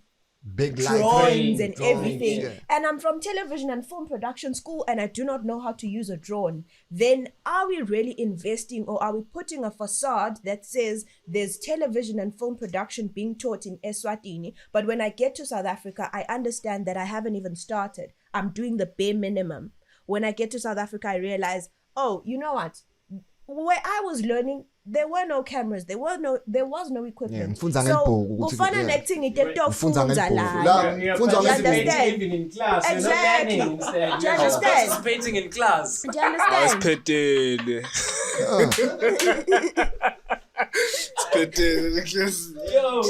big drones and everything, and I'm from television and film production school and I do not know how to use a drone, then are we really investing, or are we putting a facade that says there's television and film production being taught in Eswatini, but when I get to South Africa I understand that I haven't even started, I'm doing the bare minimum. When I get to South Africa I realize, oh, you know what, where I was learning there were no cameras, there was no equipment. So kufana acting it funza la. You understand? Even in class, exactly. You're not learning instead. Do you understand? Participating in class. Do you understand? Yo,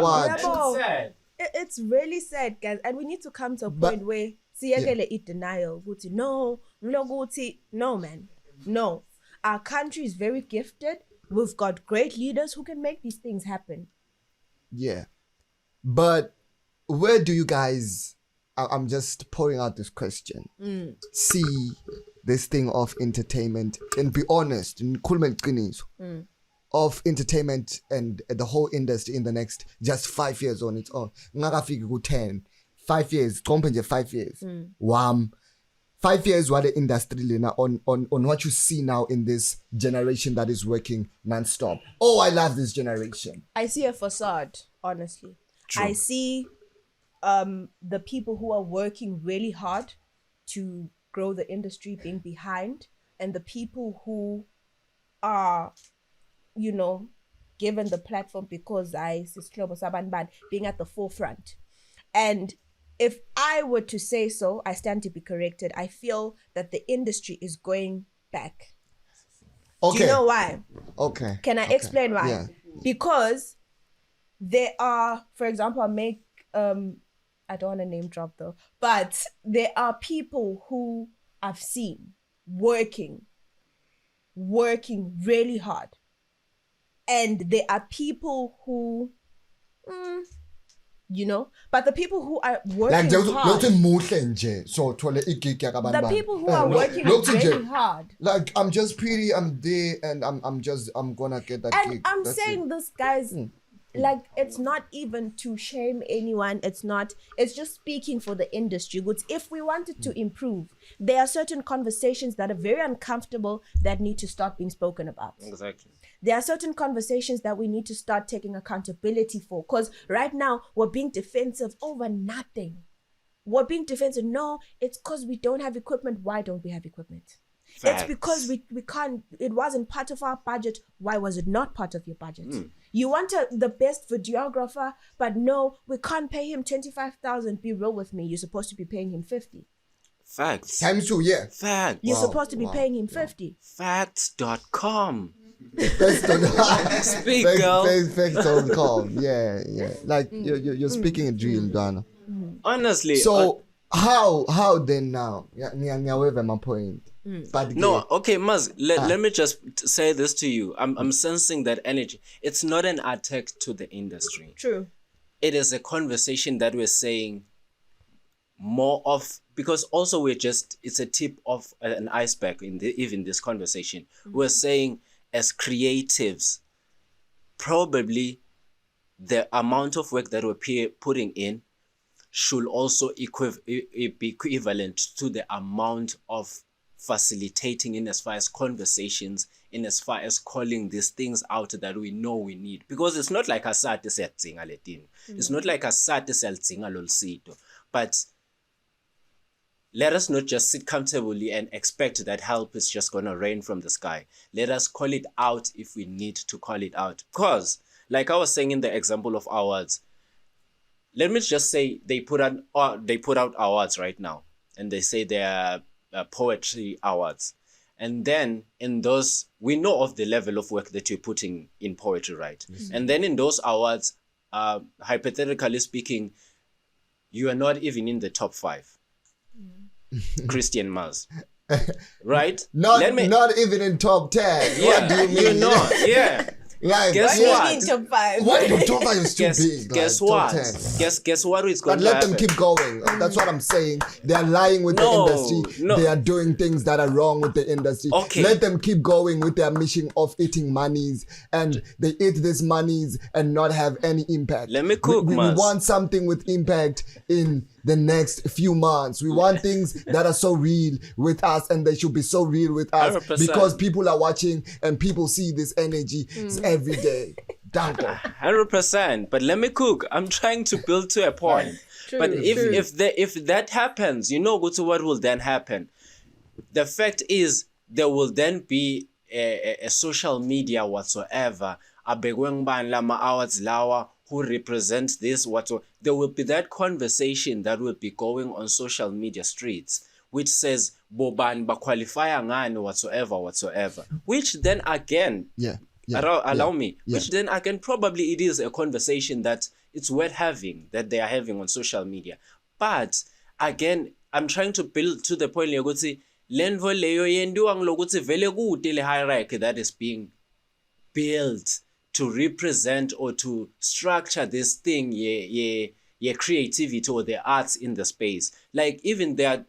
what? It's really sad, guys, and we need to come to a point where it denial. No, man, no. Our country is very gifted. We've got great leaders who can make these things happen. Yeah. But where do you guys, I'm just pouring out this question, see this thing of entertainment, and be honest, of entertainment and the whole industry in the next just 5 years on its own? 10, 5 years, 5 years. 5 years what the industry on what you see now in this generation that is working non-stop. Oh, I love this generation. I see a facade, honestly. True. I see the people who are working really hard to grow the industry being behind, and the people who are, given the platform because being at the forefront. And if I were to say so, I stand to be corrected. I feel that the industry is going back. Okay. Do you know why? Okay. Can I explain why? Yeah. Because there are, for example, I don't want to name drop though, but there are people who I've seen working really hard. And there are people who, but the people who are working hard, the people who are working really hard, like I'm just pretty, I'm there, and I'm gonna get that and gig. I'm saying this, guys, like, it's not even to shame anyone, it's just speaking for the industry. If we wanted to improve, there are certain conversations that are very uncomfortable that need to start being spoken about. Exactly. There are certain conversations that we need to start taking accountability for, because right now we're being defensive over nothing. We're being defensive. No, it's because we don't have equipment. Why don't we have equipment? Facts. It's because we can't, it wasn't part of our budget. Why was it not part of your budget? You want the best videographer, but no, we can't pay him 25,000. Be real with me. You're supposed to be paying him 50. Facts. Times 2, yeah. Facts. You're supposed to be paying him 50. Facts.com. Speak, girl. Facts.com. Yeah. Like, you're speaking a drill, Dana. Honestly. So, how then now? Yeah, my point. No, okay, Maz, let me just say this to you. I'm sensing that energy. It's not an attack to the industry. True. It is a conversation that we're saying more of, because also it's a tip of an iceberg in even this conversation. We're saying, as creatives, probably the amount of work that we're putting in should also be equivalent to the amount of facilitating in as far as conversations, in as far as calling these things out that we know we need. Because it's not like asate siyadzinga letin. It's not like asate siyalidzinga lolu sito. But let us not just sit comfortably and expect that help is just going to rain from the sky. Let us call it out if we need to call it out. Because, like I was saying in the example of awards, let me just say they put out awards right now. And they say they're poetry awards. And then in those, we know of the level of work that you're putting in poetry, right? And then in those awards, hypothetically speaking, you are not even in the top 5. Christain Mars. Right? Not even in top 10. Yeah, What do you mean? you're not. Yeah. Like, Guess what? Top 5. What? The top 5 is too big. Guess like, what? Top 10. Guess what is But going to let happen? them keep going. That's what I'm saying. They are lying with the industry. No. They are doing things that are wrong with the industry. Okay. Let them keep going with their mission of eating monies, and they eat these monies and not have any impact. Let me cook, we want something with impact in the next few months. We want things that are so real with us, and they should be so real with us 100%. because people are watching and people see this energy every day. Danko. 100%. But let me cook. I'm trying to build to a point. But if that happens, you know what will then happen? The fact is there will then be a social media whatsoever. Awards lawa who represents this whatsoever. There will be that conversation that will be going on social media streets, which says boban ba qualifier ngani whatsoever. Which then again allow me. Which then again probably it is a conversation that it's worth having, that they are having on social media. But again, I'm trying to build to the point ukuthi lenvo leyo yendiwa ngilokuthi vele kude le hierarchy that is being built to represent or to structure this thing ye creativity or the arts in the space. Like even there,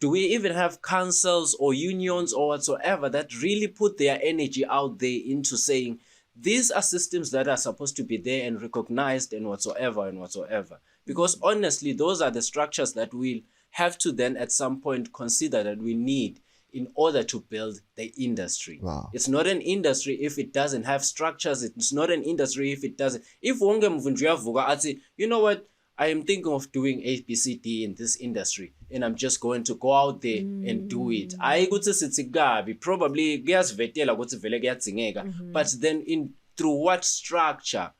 do we even have councils or unions or whatsoever that really put their energy out there into saying these are systems that are supposed to be there and recognized and whatsoever? Because honestly, those are the structures that we'll have to then at some point consider that we need in order to build the industry. Wow. It's not an industry if it doesn't have structures. It's not an industry if it doesn't. If wonge mvunju yavuka athi, you know what, I am thinking of doing ABCD in this industry, and I'm just going to go out there and do it. Ayi kuthi sithi kabi, probably kuyasivetela ukuthi vele kuyadzingeka, but then through what structure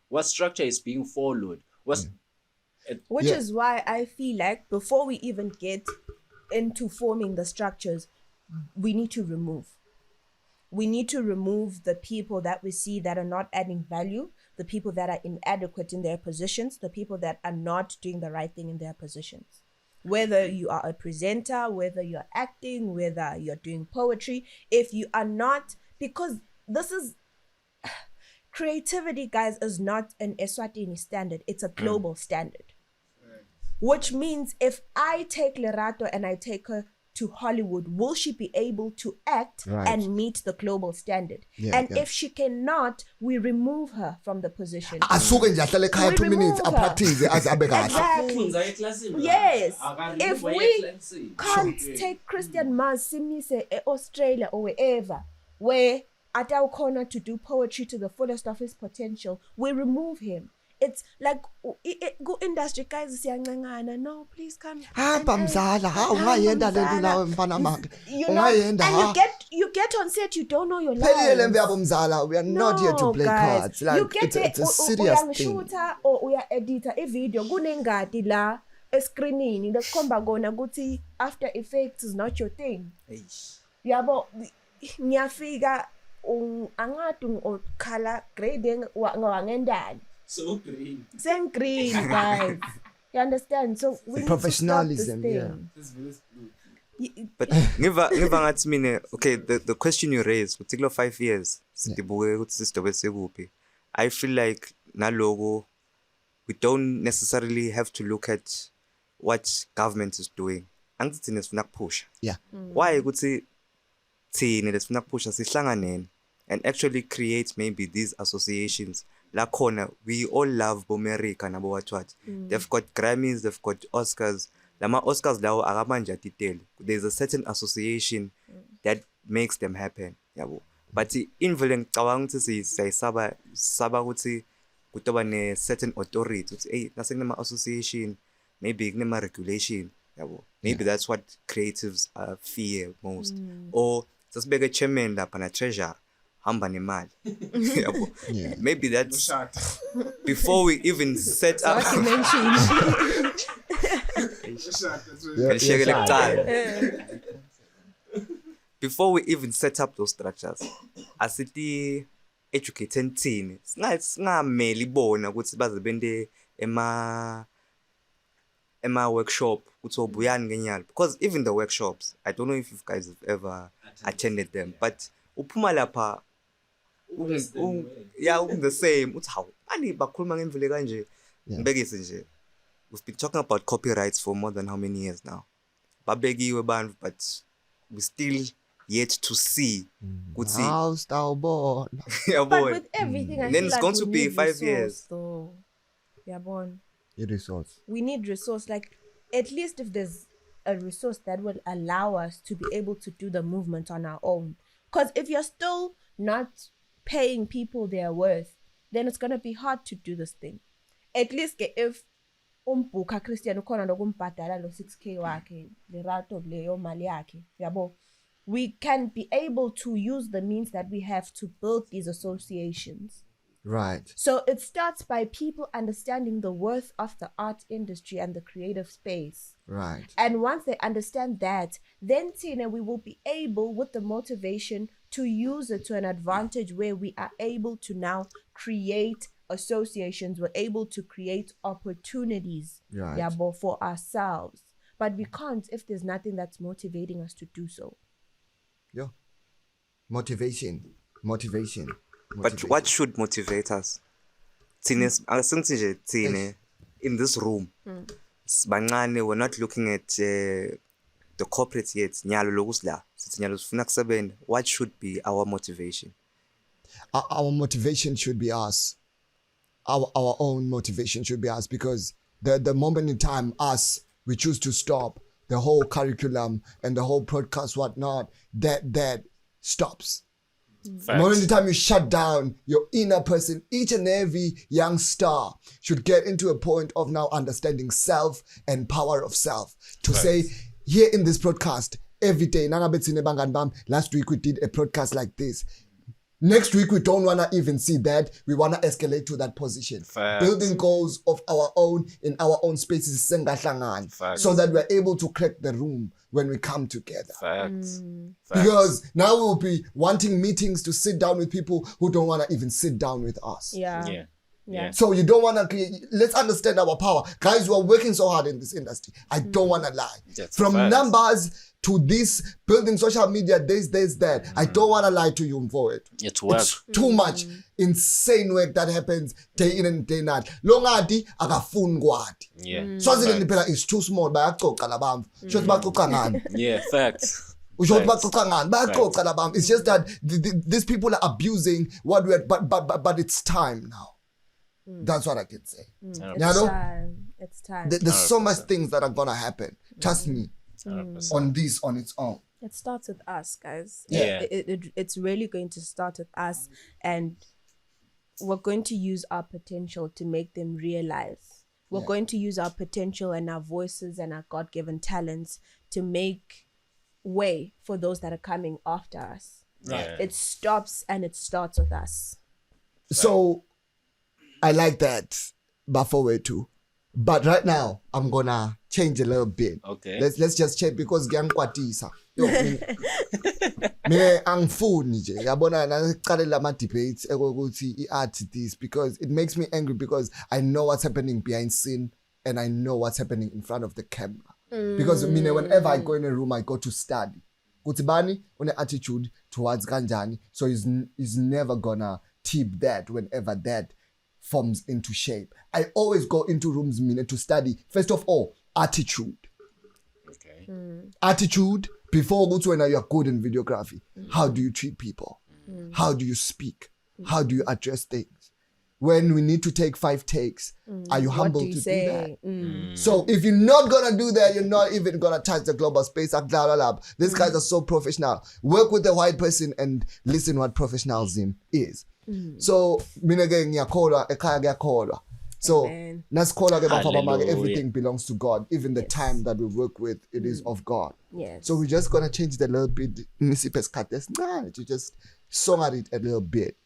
is being followed? Which is why I feel like before we even get into forming the structures, we need to remove. We need to remove the people that we see that are not adding value, the people that are inadequate in their positions, the people that are not doing the right thing in their positions. Whether you are a presenter, whether you're acting, whether you're doing poetry, if you are not, because this is, creativity, guys, is not an Eswatini standard. It's a global standard. Which means if I take Lerato and I take her to Hollywood, will she be able to act and meet the global standard? If she cannot, we remove her from the position. Exactly. Yes. If we can't take Christain Mars, Simise, Australia or wherever, where Atau Corner to do poetry to the fullest of his potential, we remove him. It's like go industry guys siyancengana. No, please come. You know, and you get on set, you don't know your lines. We are not here to play cards. Like, you get it's a serious thing. Or we are editor a video kunengadi la screening the komba gona guti After Effects is not your thing. Yabo ngiyafika angathi ukhala grading wangendani. So green. Same green, guys. You understand? So we Professionalism, need to stop this thing. But okay, the question you raised, particular 5 years, I feel like nalogo, we don't necessarily have to look at what government is doing. Yeah. Why would say push and actually create maybe these associations? We all love Bomerika and what. They've got Grammys, they've got Oscars. Lama Oscars lao agamanja detail. There's a certain association that makes them happen. But in Velen Kawang to say Saba Uti kutoba ne certain authority. Hey, nothing nama association, maybe nama regulation. Maybe that's what creatives fear most. Or just beg a chairman la pana treasure. Maybe that's before we even set up. before we even set up those structures, asithi educating thini singameli bona ukuthi baze bende workshop ukuthi obuyani ngenyalo, because even the workshops, I don't know if you guys have ever attended them, but uphuma lapha the same uthi hawu ani bakhuluma ngemvule kanje ngibekise nje. We've been talking about copyrights for more than how many years now, babekiwe bantu, but we still yet to see house born. But with everything, I and then feel it's like going we to be need 5 resource, years though. Yeah, born. Resource. We need resource, like at least if there's a resource that will allow us to be able to do the movement on our own. Because if you're still not paying people their worth, then it's gonna be hard to do this thing. At least if Christain ukhona nokumbhadala lo 6K wakhe, Lerato leyo mali yakhe, yabo, we can be able to use the means that we have to build these associations. Right. So it starts by people understanding the worth of the art industry and the creative space. Right. And once they understand that, then we will be able, with the motivation, to use it to an advantage where we are able to now create associations. We're able to create opportunities, right, for ourselves. But we can't if there's nothing that's motivating us to do so. Yeah. Motivation. But what should motivate us? In this room, we're not looking at the corporate yet. What should be our motivation? Our motivation should be us. Our own motivation should be us, because the moment in time we choose to stop the whole curriculum and the whole broadcast, whatnot, that stops. The moment in time you shut down your inner person, each and every young star should get into a point of now understanding self and power of self. To say, here in this broadcast, every day, last week we did a broadcast like this. Next week, we don't want to even see that. We want to escalate to that position. Building goals of our own in our own spaces, so that we're able to crack the room when we come together. Because now we'll be wanting meetings to sit down with people who don't want to even sit down with us. Yeah. So you don't want to create. Let's understand our power. Guys, we are working so hard in this industry. I don't want to lie. From numbers to this, building social media, this, that. I don't want to lie to you for it. It's work. It's too much insane work that happens day in and day out. Longadi akafuni kwadi. Yeah. Swaziland phela is too small. Bayacoca labam. Shothi bacoca ngani? Yeah, facts. It's just that these people are abusing what we are, but it's time now. That's what I can say. It's time. There's so much things that are gonna happen. Trust me. 100%. On this on its own. It starts with us, guys. Yeah. It's really going to start with us, and we're going to use our potential to make them realize. We're going to use our potential and our voices and our God-given talents to make way for those that are coming after us. Right. It stops and it starts with us. So I like that buffer too. But right now, I'm gonna change a little bit. Okay. Let's just check, because ngiyangikwatisa. Mina angifuni nje. Yabona naqalela ama debates ekokuthi iart this, because it makes me angry, because I know what's happening behind scene and I know what's happening in front of the camera. Because mina, whenever I go in a room, I go to study. Kuthi bani une attitude towards kanjani, so he's never gonna tip that whenever that forms into shape. I always go into rooms to study, first of all, attitude. Okay. Attitude before when you are good in videography. How do you treat people? How do you speak? How do you address things? When we need to take 5 takes, are you humble to do that? So if you're not gonna do that, you're not even gonna touch the global space. These guys are so professional. Work with the white person and listen what professionalism is. So mina ke ngiyakholwa ekhaya kuyakholwa. So nasikholwa ke bafana, everything belongs to God. Even the time that we work with, it is of God. Yes. So we're just gonna change it a little bit. To just song at it a little bit.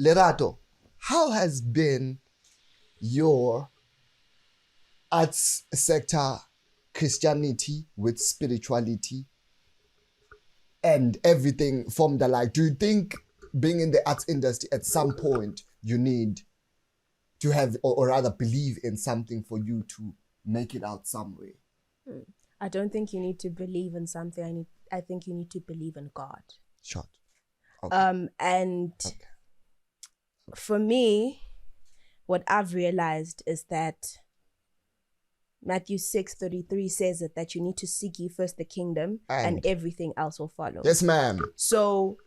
Lerato, how has been your arts sector Christianity with spirituality and everything from the like. Do you think being in the arts industry at some point you need to have or rather believe in something for you to make it out some way? I don't think you need to believe in something. I think you need to believe in God. Short. Okay. And for me, what I've realized is that Matthew 6:33 says it, that you need to seek ye first the kingdom and everything else will follow. Yes, ma'am. So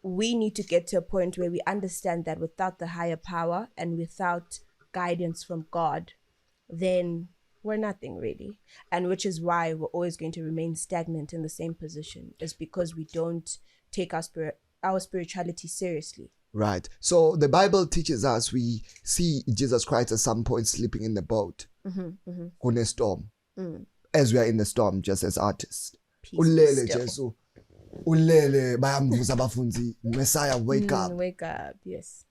we need to get to a point where we understand that without the higher power and without guidance from God, then we're nothing really. And which is why we're always going to remain stagnant in the same position, is because we don't take our spirituality seriously. Right. So the Bible teaches us, we see Jesus Christ at some point sleeping in the boat. In a storm. As we are in the storm, just as artists. Ulele Jesu. Ulele bayamvusa abafundi. Messiah, wake up. Wake up, yes.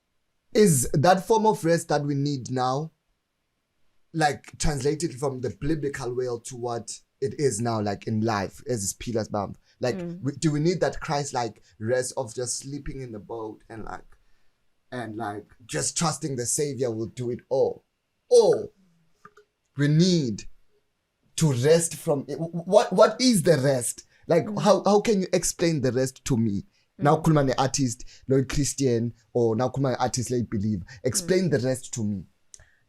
Is that form of rest that we need now, like translated from the biblical world to what it is now, like in life, as is pillars bump? Like, do we need that Christ-like rest of just sleeping in the boat and just trusting the Savior will do it all? Or we need to rest from it. What is the rest? Like, how can you explain the rest to me? Now, kulma ne artist, no Christian, or now kulma artist like believe. Explain the rest to me.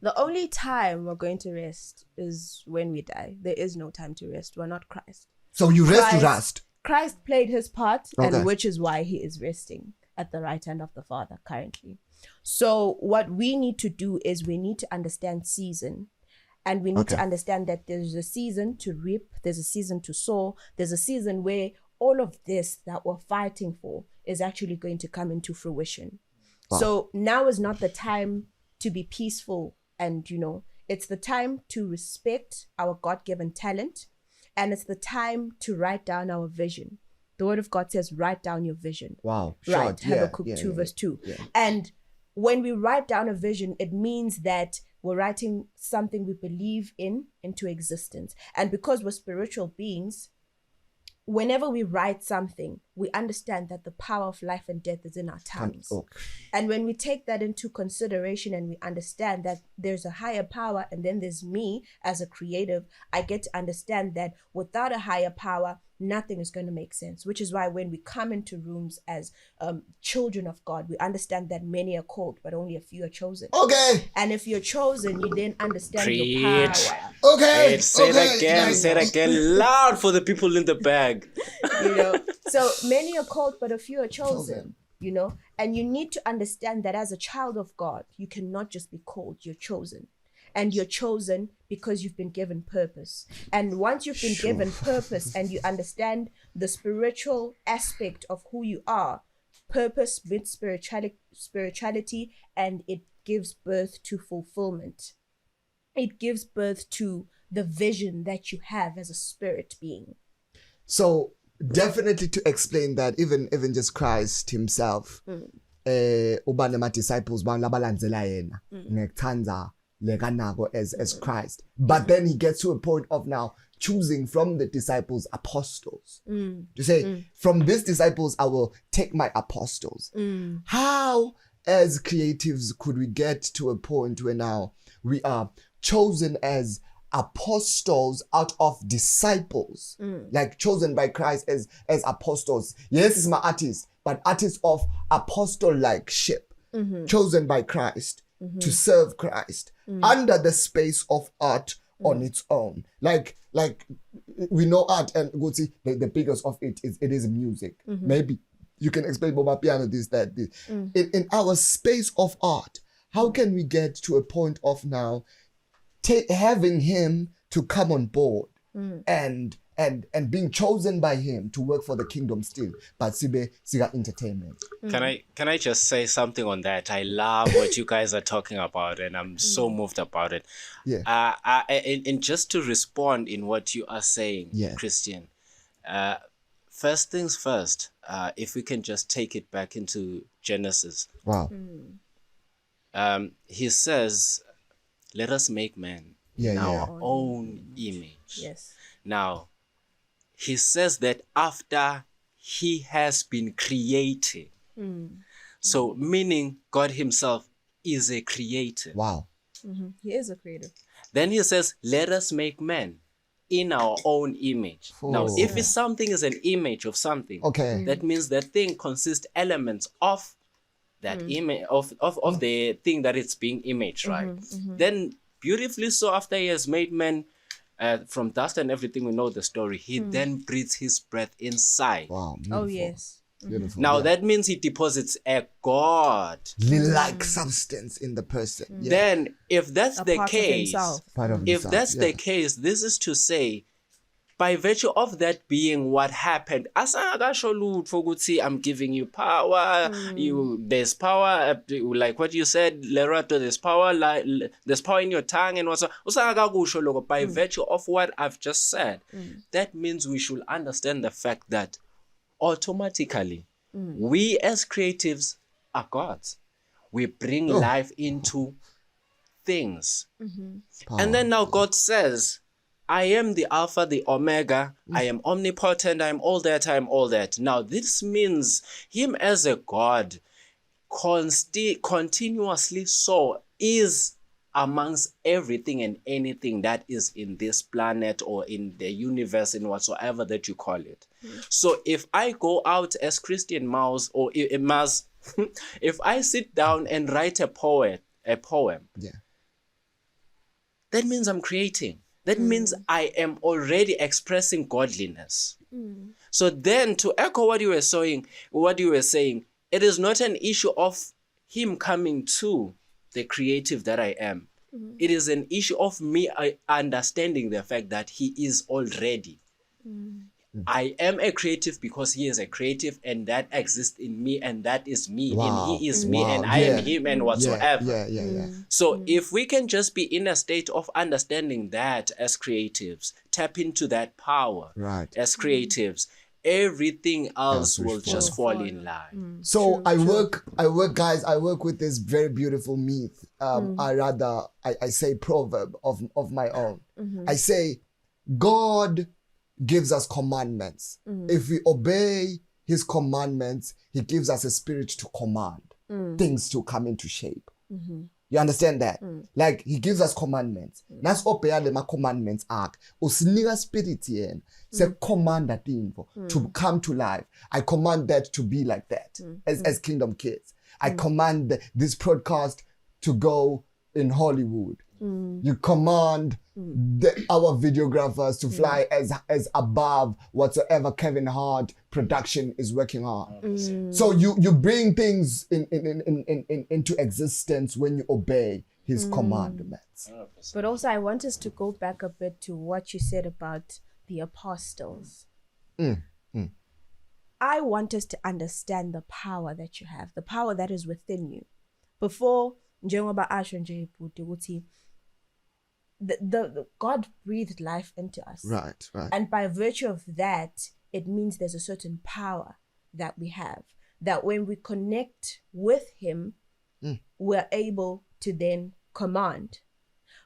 The only time we're going to rest is when we die. There is no time to rest. We're not Christ. So you rest to rest. Christ played his part, and which is why he is resting at the right hand of the Father currently. So what we need to do is we need to understand season. And we need to understand that there's a season to reap, there's a season to sow, there's a season where all of this that we're fighting for is actually going to come into fruition. Wow. So now is not the time to be peaceful, and it's the time to respect our God-given talent, and it's the time to write down our vision. The word of God says, write down your vision. Wow. Right. Habakkuk 2 verse 2. Yeah. And when we write down a vision, it means that we're writing something we believe in into existence. And because we're spiritual beings, whenever we write something, we understand that the power of life and death is in our tongues. And when we take that into consideration and we understand that there's a higher power and then there's me as a creative, I get to understand that without a higher power, nothing is going to make sense. Which is why when we come into rooms as children of God, we understand that many are called, but only a few are chosen. Okay. And if you're chosen, you then understand your power. Okay. Say it again, loud for the people in the bag. So many are called, but a few are chosen. And you need to understand that as a child of God, you cannot just be called, you're chosen. And you're chosen because you've been given purpose. And once you've been given purpose and you understand the spiritual aspect of who you are, purpose meets spirituality, and it gives birth to fulfillment. It gives birth to the vision that you have as a spirit being. So definitely to explain that, even just Christ himself, ubane ma disciples labalandzela yena ngekuthanda as Christ. But then he gets to a point of now choosing from the disciples apostles. To say, from these disciples, I will take my apostles. How, as creatives, could we get to a point where now we are chosen as apostles out of disciples, like chosen by Christ as apostles? Yes, it's my artist, but artists of apostle-like ship, chosen by Christ to serve Christ under the space of art on its own. Like we know art, and we'll see the biggest of it is music. Maybe you can explain Boba Piano this. In our space of art, how can we get to a point of now having him to come on board and being chosen by him to work for the kingdom still, but siga entertainment? Can I just say something on that? I love what you guys are talking about, and I'm so moved about it. Yeah. And just to respond in what you are saying, Christian, first things first, if we can just take it back into Genesis. Wow. He says, let us make man in our own image. Yes. Now, he says that after he has been creating. So meaning God himself is a creator. Wow. He is a creator. Then he says, let us make man in our own image. Now, if it's something is an image of something, that means that thing consists elements of that image of the thing that it's being imaged, right? Then beautifully so, after he has made man from dust and everything, we know the story, he then breathes his breath inside. Wow. Beautiful. Oh yes. Beautiful. Now that means he deposits a God like substance in the person. Then if that's the case, the case, this is to say, by virtue of that being what happened, I'm giving you power, there's power, like what you said, Lerato, there's power in your tongue and what's by virtue of what I've just said. That means we should understand the fact that automatically we as creatives are gods. We bring life into things. And then now God says, I am the Alpha, the Omega, I am omnipotent, I am all that, I am all that. Now this means him as a God continuously so is amongst everything and anything that is in this planet or in the universe, in whatsoever that you call it. So if I go out as Christian Mouse or Mas, if I sit down and write a poem, that means I'm creating. That means I am already expressing godliness. So then, to echo what you were saying, it is not an issue of him coming to the creative that I am. It is an issue of me understanding the fact that he is already. I am a creative because he is a creative, and that exists in me, and that is me, and he is me, and I am him, and whatsoever. So if we can just be in a state of understanding that as creatives, tap into that power as creatives, everything else will just fall in line. So I work with this very beautiful myth. I say proverb of my own. I say, God gives us commandments. If we obey his commandments, he gives us a spirit to command things to come into shape. You understand that? Like, he gives us commandments. Nas obey the commandments arc. Usiniga spirit yen. Say command that thing to come to life. I command that to be like that as kingdom kids. I command this podcast to go in Hollywood. You command our videographers to fly as above whatsoever Kevin Hart production is working on. So you bring things into existence when you obey his commandments. But also I want us to go back a bit to what you said about the apostles. I want us to understand the power that you have, the power that is within you. Before njengoba asho nje ibhuti ukuthi the God breathed life into us. Right. And by virtue of that, it means there's a certain power that we have, that when we connect with him, we're able to then command.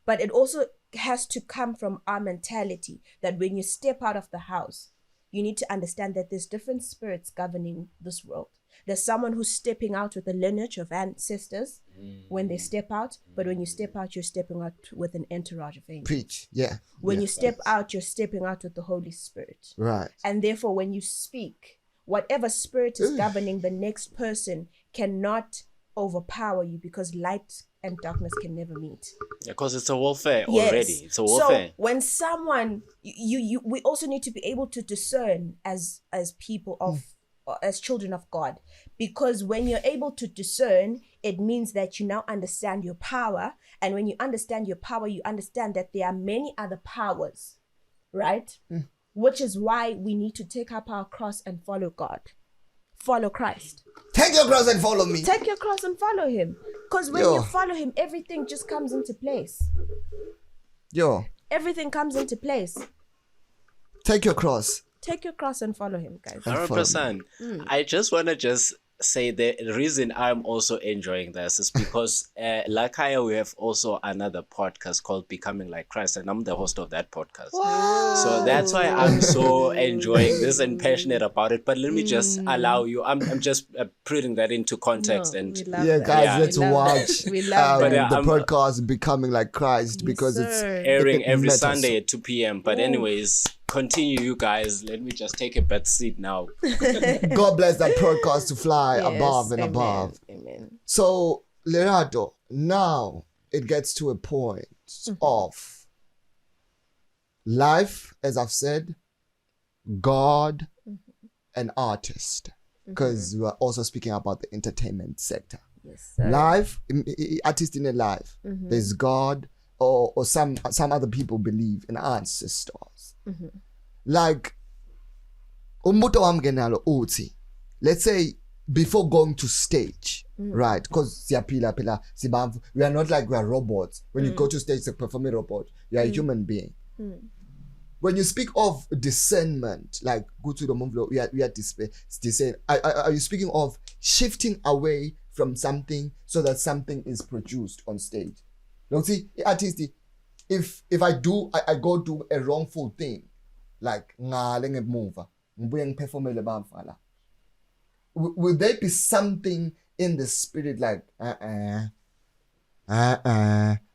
But it also has to come from our mentality that when you step out of the house, you need to understand that there's different spirits governing this world. There's someone who's stepping out with a lineage of ancestors when they step out, but when you step out, you're stepping out with an entourage of angels. Preach, yeah. When you step out, you're stepping out with the Holy Spirit. Right. And therefore, when you speak, whatever spirit is governing the next person cannot overpower you, because light and darkness can never meet. Yeah, because it's a warfare already. It's a warfare. So when someone, we also need to be able to discern as people of, as children of God, because when you're able to discern, it means that you now understand your power. And when you understand your power, you understand that there are many other powers, right? Which is why we need to take up our cross and follow God. Follow Christ. Take your cross and follow me. Take your cross and follow him. Because when you follow him, everything just comes into place. Everything comes into place. Take your cross. Take your cross and follow him, guys. 100%. I just want to say the reason I'm also enjoying this is because, like Haya, we have also another podcast called Becoming Like Christ, and I'm the host of that podcast. So that's why I'm so enjoying this and passionate about it. But let me just allow you. I'm just putting that into context. No, And we love yeah, that. guys, Yeah. let's We love watch that. We love that. the podcast Becoming Like Christ, Yes, because it's sir. airing it every matters. Sunday at 2 p.m. But anyways, continue, you guys. Let me just take a back seat now. God bless that podcast to fly Yes, above and amen, above. Amen. So, Lerato, now it gets to a point of life, as I've said, God, and artist, because we are also speaking about the entertainment sector. Yes, sir. Life, artist in a life, there's God, or some other people believe in ancestors. Like, umbuto wami ngenalo uthi, let's say before going to stage, right? Because we are not like we are robots. When you go to stage to perform a robot, you are a human being. When you speak of discernment, like go to the movie, we are discern. Are you speaking of shifting away from something so that something is produced on stage? Now see, artist, if I go do a wrongful thing, like will there be something in the spirit like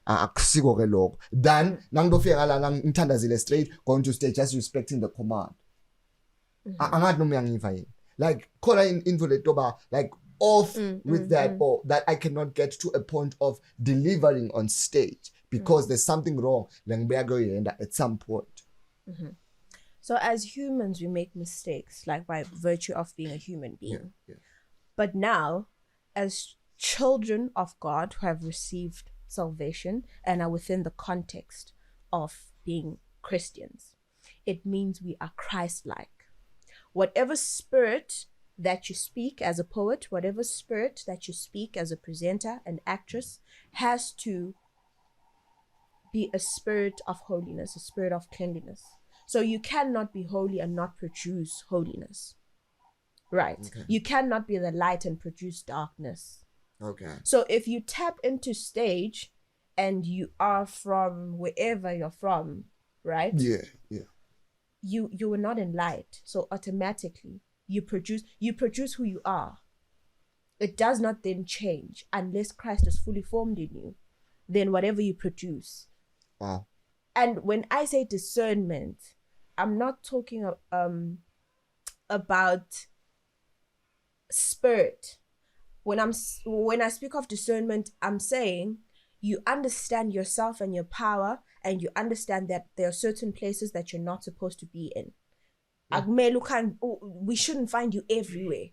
akusiko ke lokho then nangidofika la ngithandazile straight going to stage just respecting the command angathi noma uyangiva yini like khona info letoba like off with that or that I cannot get to a point of delivering on stage because there's something wrong at some point. So as humans, we make mistakes, like by virtue of being a human being. But now, as children of God who have received salvation and are within the context of being Christians, it means we are Christ-like. Whatever spirit that you speak as a poet, whatever spirit that you speak as a presenter, an actress, has to be a spirit of holiness, a spirit of cleanliness. So you cannot be holy and not produce holiness. Right. Okay. You cannot be the light and produce darkness. Okay. So if you tap into stage and you are from wherever you're from, right? Yeah. You were not in light. So automatically you produce who you are. It does not then change unless Christ is fully formed in you. Then whatever you produce. Wow. And when I say discernment, I'm not talking about spirit. When I speak of discernment, I'm saying you understand yourself and your power, and you understand that there are certain places that you're not supposed to be in. We shouldn't find you everywhere.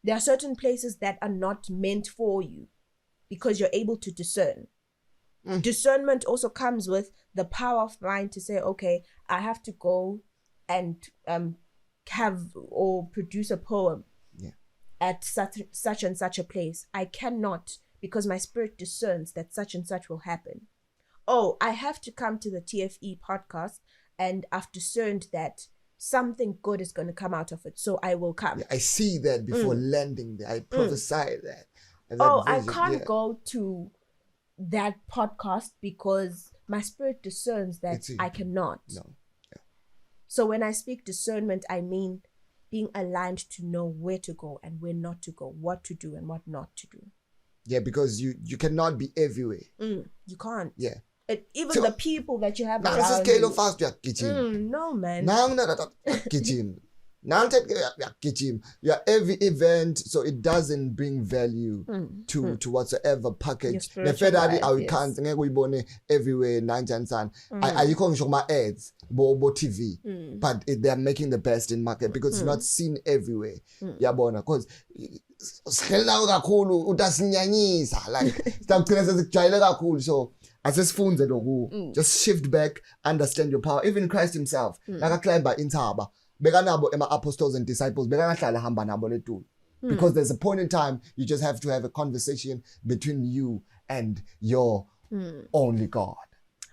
There are certain places that are not meant for you because you're able to discern. Discernment also comes with the power of mind to say, okay, I have to go and have or produce a poem at such and such a place. I cannot, because my spirit discerns that such and such will happen. Oh, I have to come to the TFE podcast and I've discerned that something good is going to come out of it, so I will come. Yeah, I see that before landing there. I prophesy that. I can't go to that podcast because my spirit discerns that I cannot. No. Yeah. So when I speak discernment, I mean being aligned to know where to go and where not to go, what to do and what not to do. Yeah, because you cannot be everywhere. You can't. Yeah. Even so, the people that you have around you. No, man. Yeah, every event, so it doesn't bring value to whatsoever package. Can't everywhere ayikho ngisho kuma ads bo TV, but they are making the best in market because it's not seen everywhere. Yabona, because kakhulu utasinyanyisa like sitagcina sesijayele kakhulu, so asesifunze lokhu, just shift back, understand your power. Even Christ himself nakaclimba intaba bekanabo apostles and disciples bekangahlala hamba nabo letulo, because there's a point in time you just have to have a conversation between you and your only God.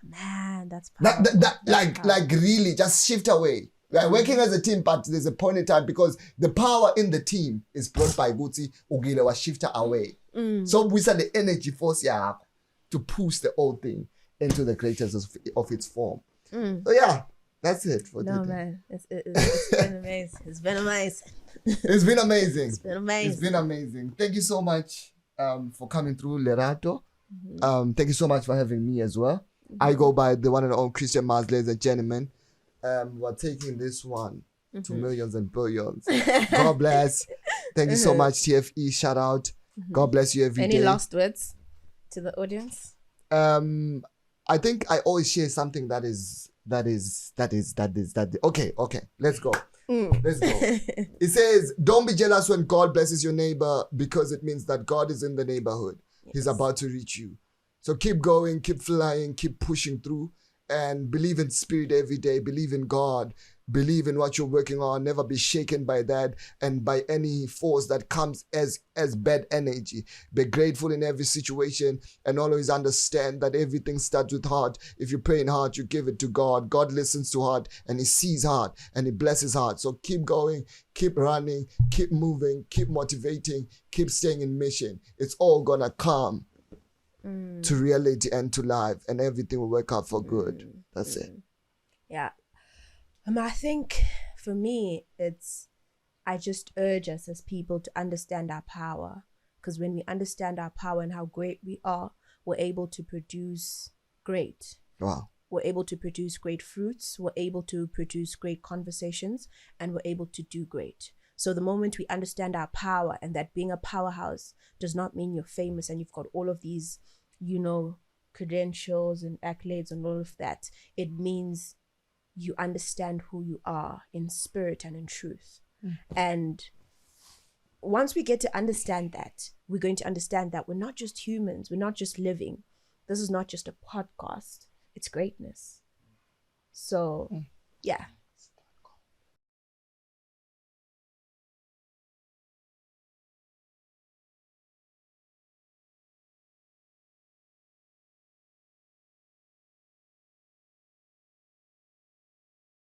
Man, that's powerful. Like really just shift away. We are working as a team, but there's a point in time because the power in the team is brought by Guti Ugile was shifter away. So we said the energy force to push the whole thing into the greatest of its form. So yeah, that's it for today. Man, it's been amazing. It's been amazing. It's been amazing. It's been amazing. It's been amazing. Thank you so much for coming through, Lerato. Thank you so much for having me as well. I go by the one and only Christain, ladies and gentlemen. We're taking this one to millions and billions. God bless. Thank you so much, TFE. Shout out. God bless you every day. Any last words to the audience? I think I always share something that is. Okay. Let's go. Let's go. It says, don't be jealous when God blesses your neighbor because it means that God is in the neighborhood. Yes. He's about to reach you. So keep going, keep flying, keep pushing through, and believe in spirit every day. Believe in God. Believe in what you're working on. Never be shaken by that and by any force that comes as bad energy. Be grateful in every situation and always understand that everything starts with heart. If you pray in heart, you give it to God. God listens to heart and he sees heart and he blesses heart. So keep going, keep running, keep moving, keep motivating, keep staying in mission. It's all gonna come to reality and to life, and everything will work out for good. That's it. Yeah. I think for me, I just urge us as people to understand our power, because when we understand our power and how great we are, we're able to produce great. Wow. We're able to produce great fruits. We're able to produce great conversations, and we're able to do great. So the moment we understand our power, and that being a powerhouse does not mean you're famous and you've got all of these, credentials and accolades and all of that. It means you understand who you are in spirit and in truth. And once we get to understand that, we're going to understand that we're not just humans. We're not just living. This is not just a podcast. It's greatness. So, yeah.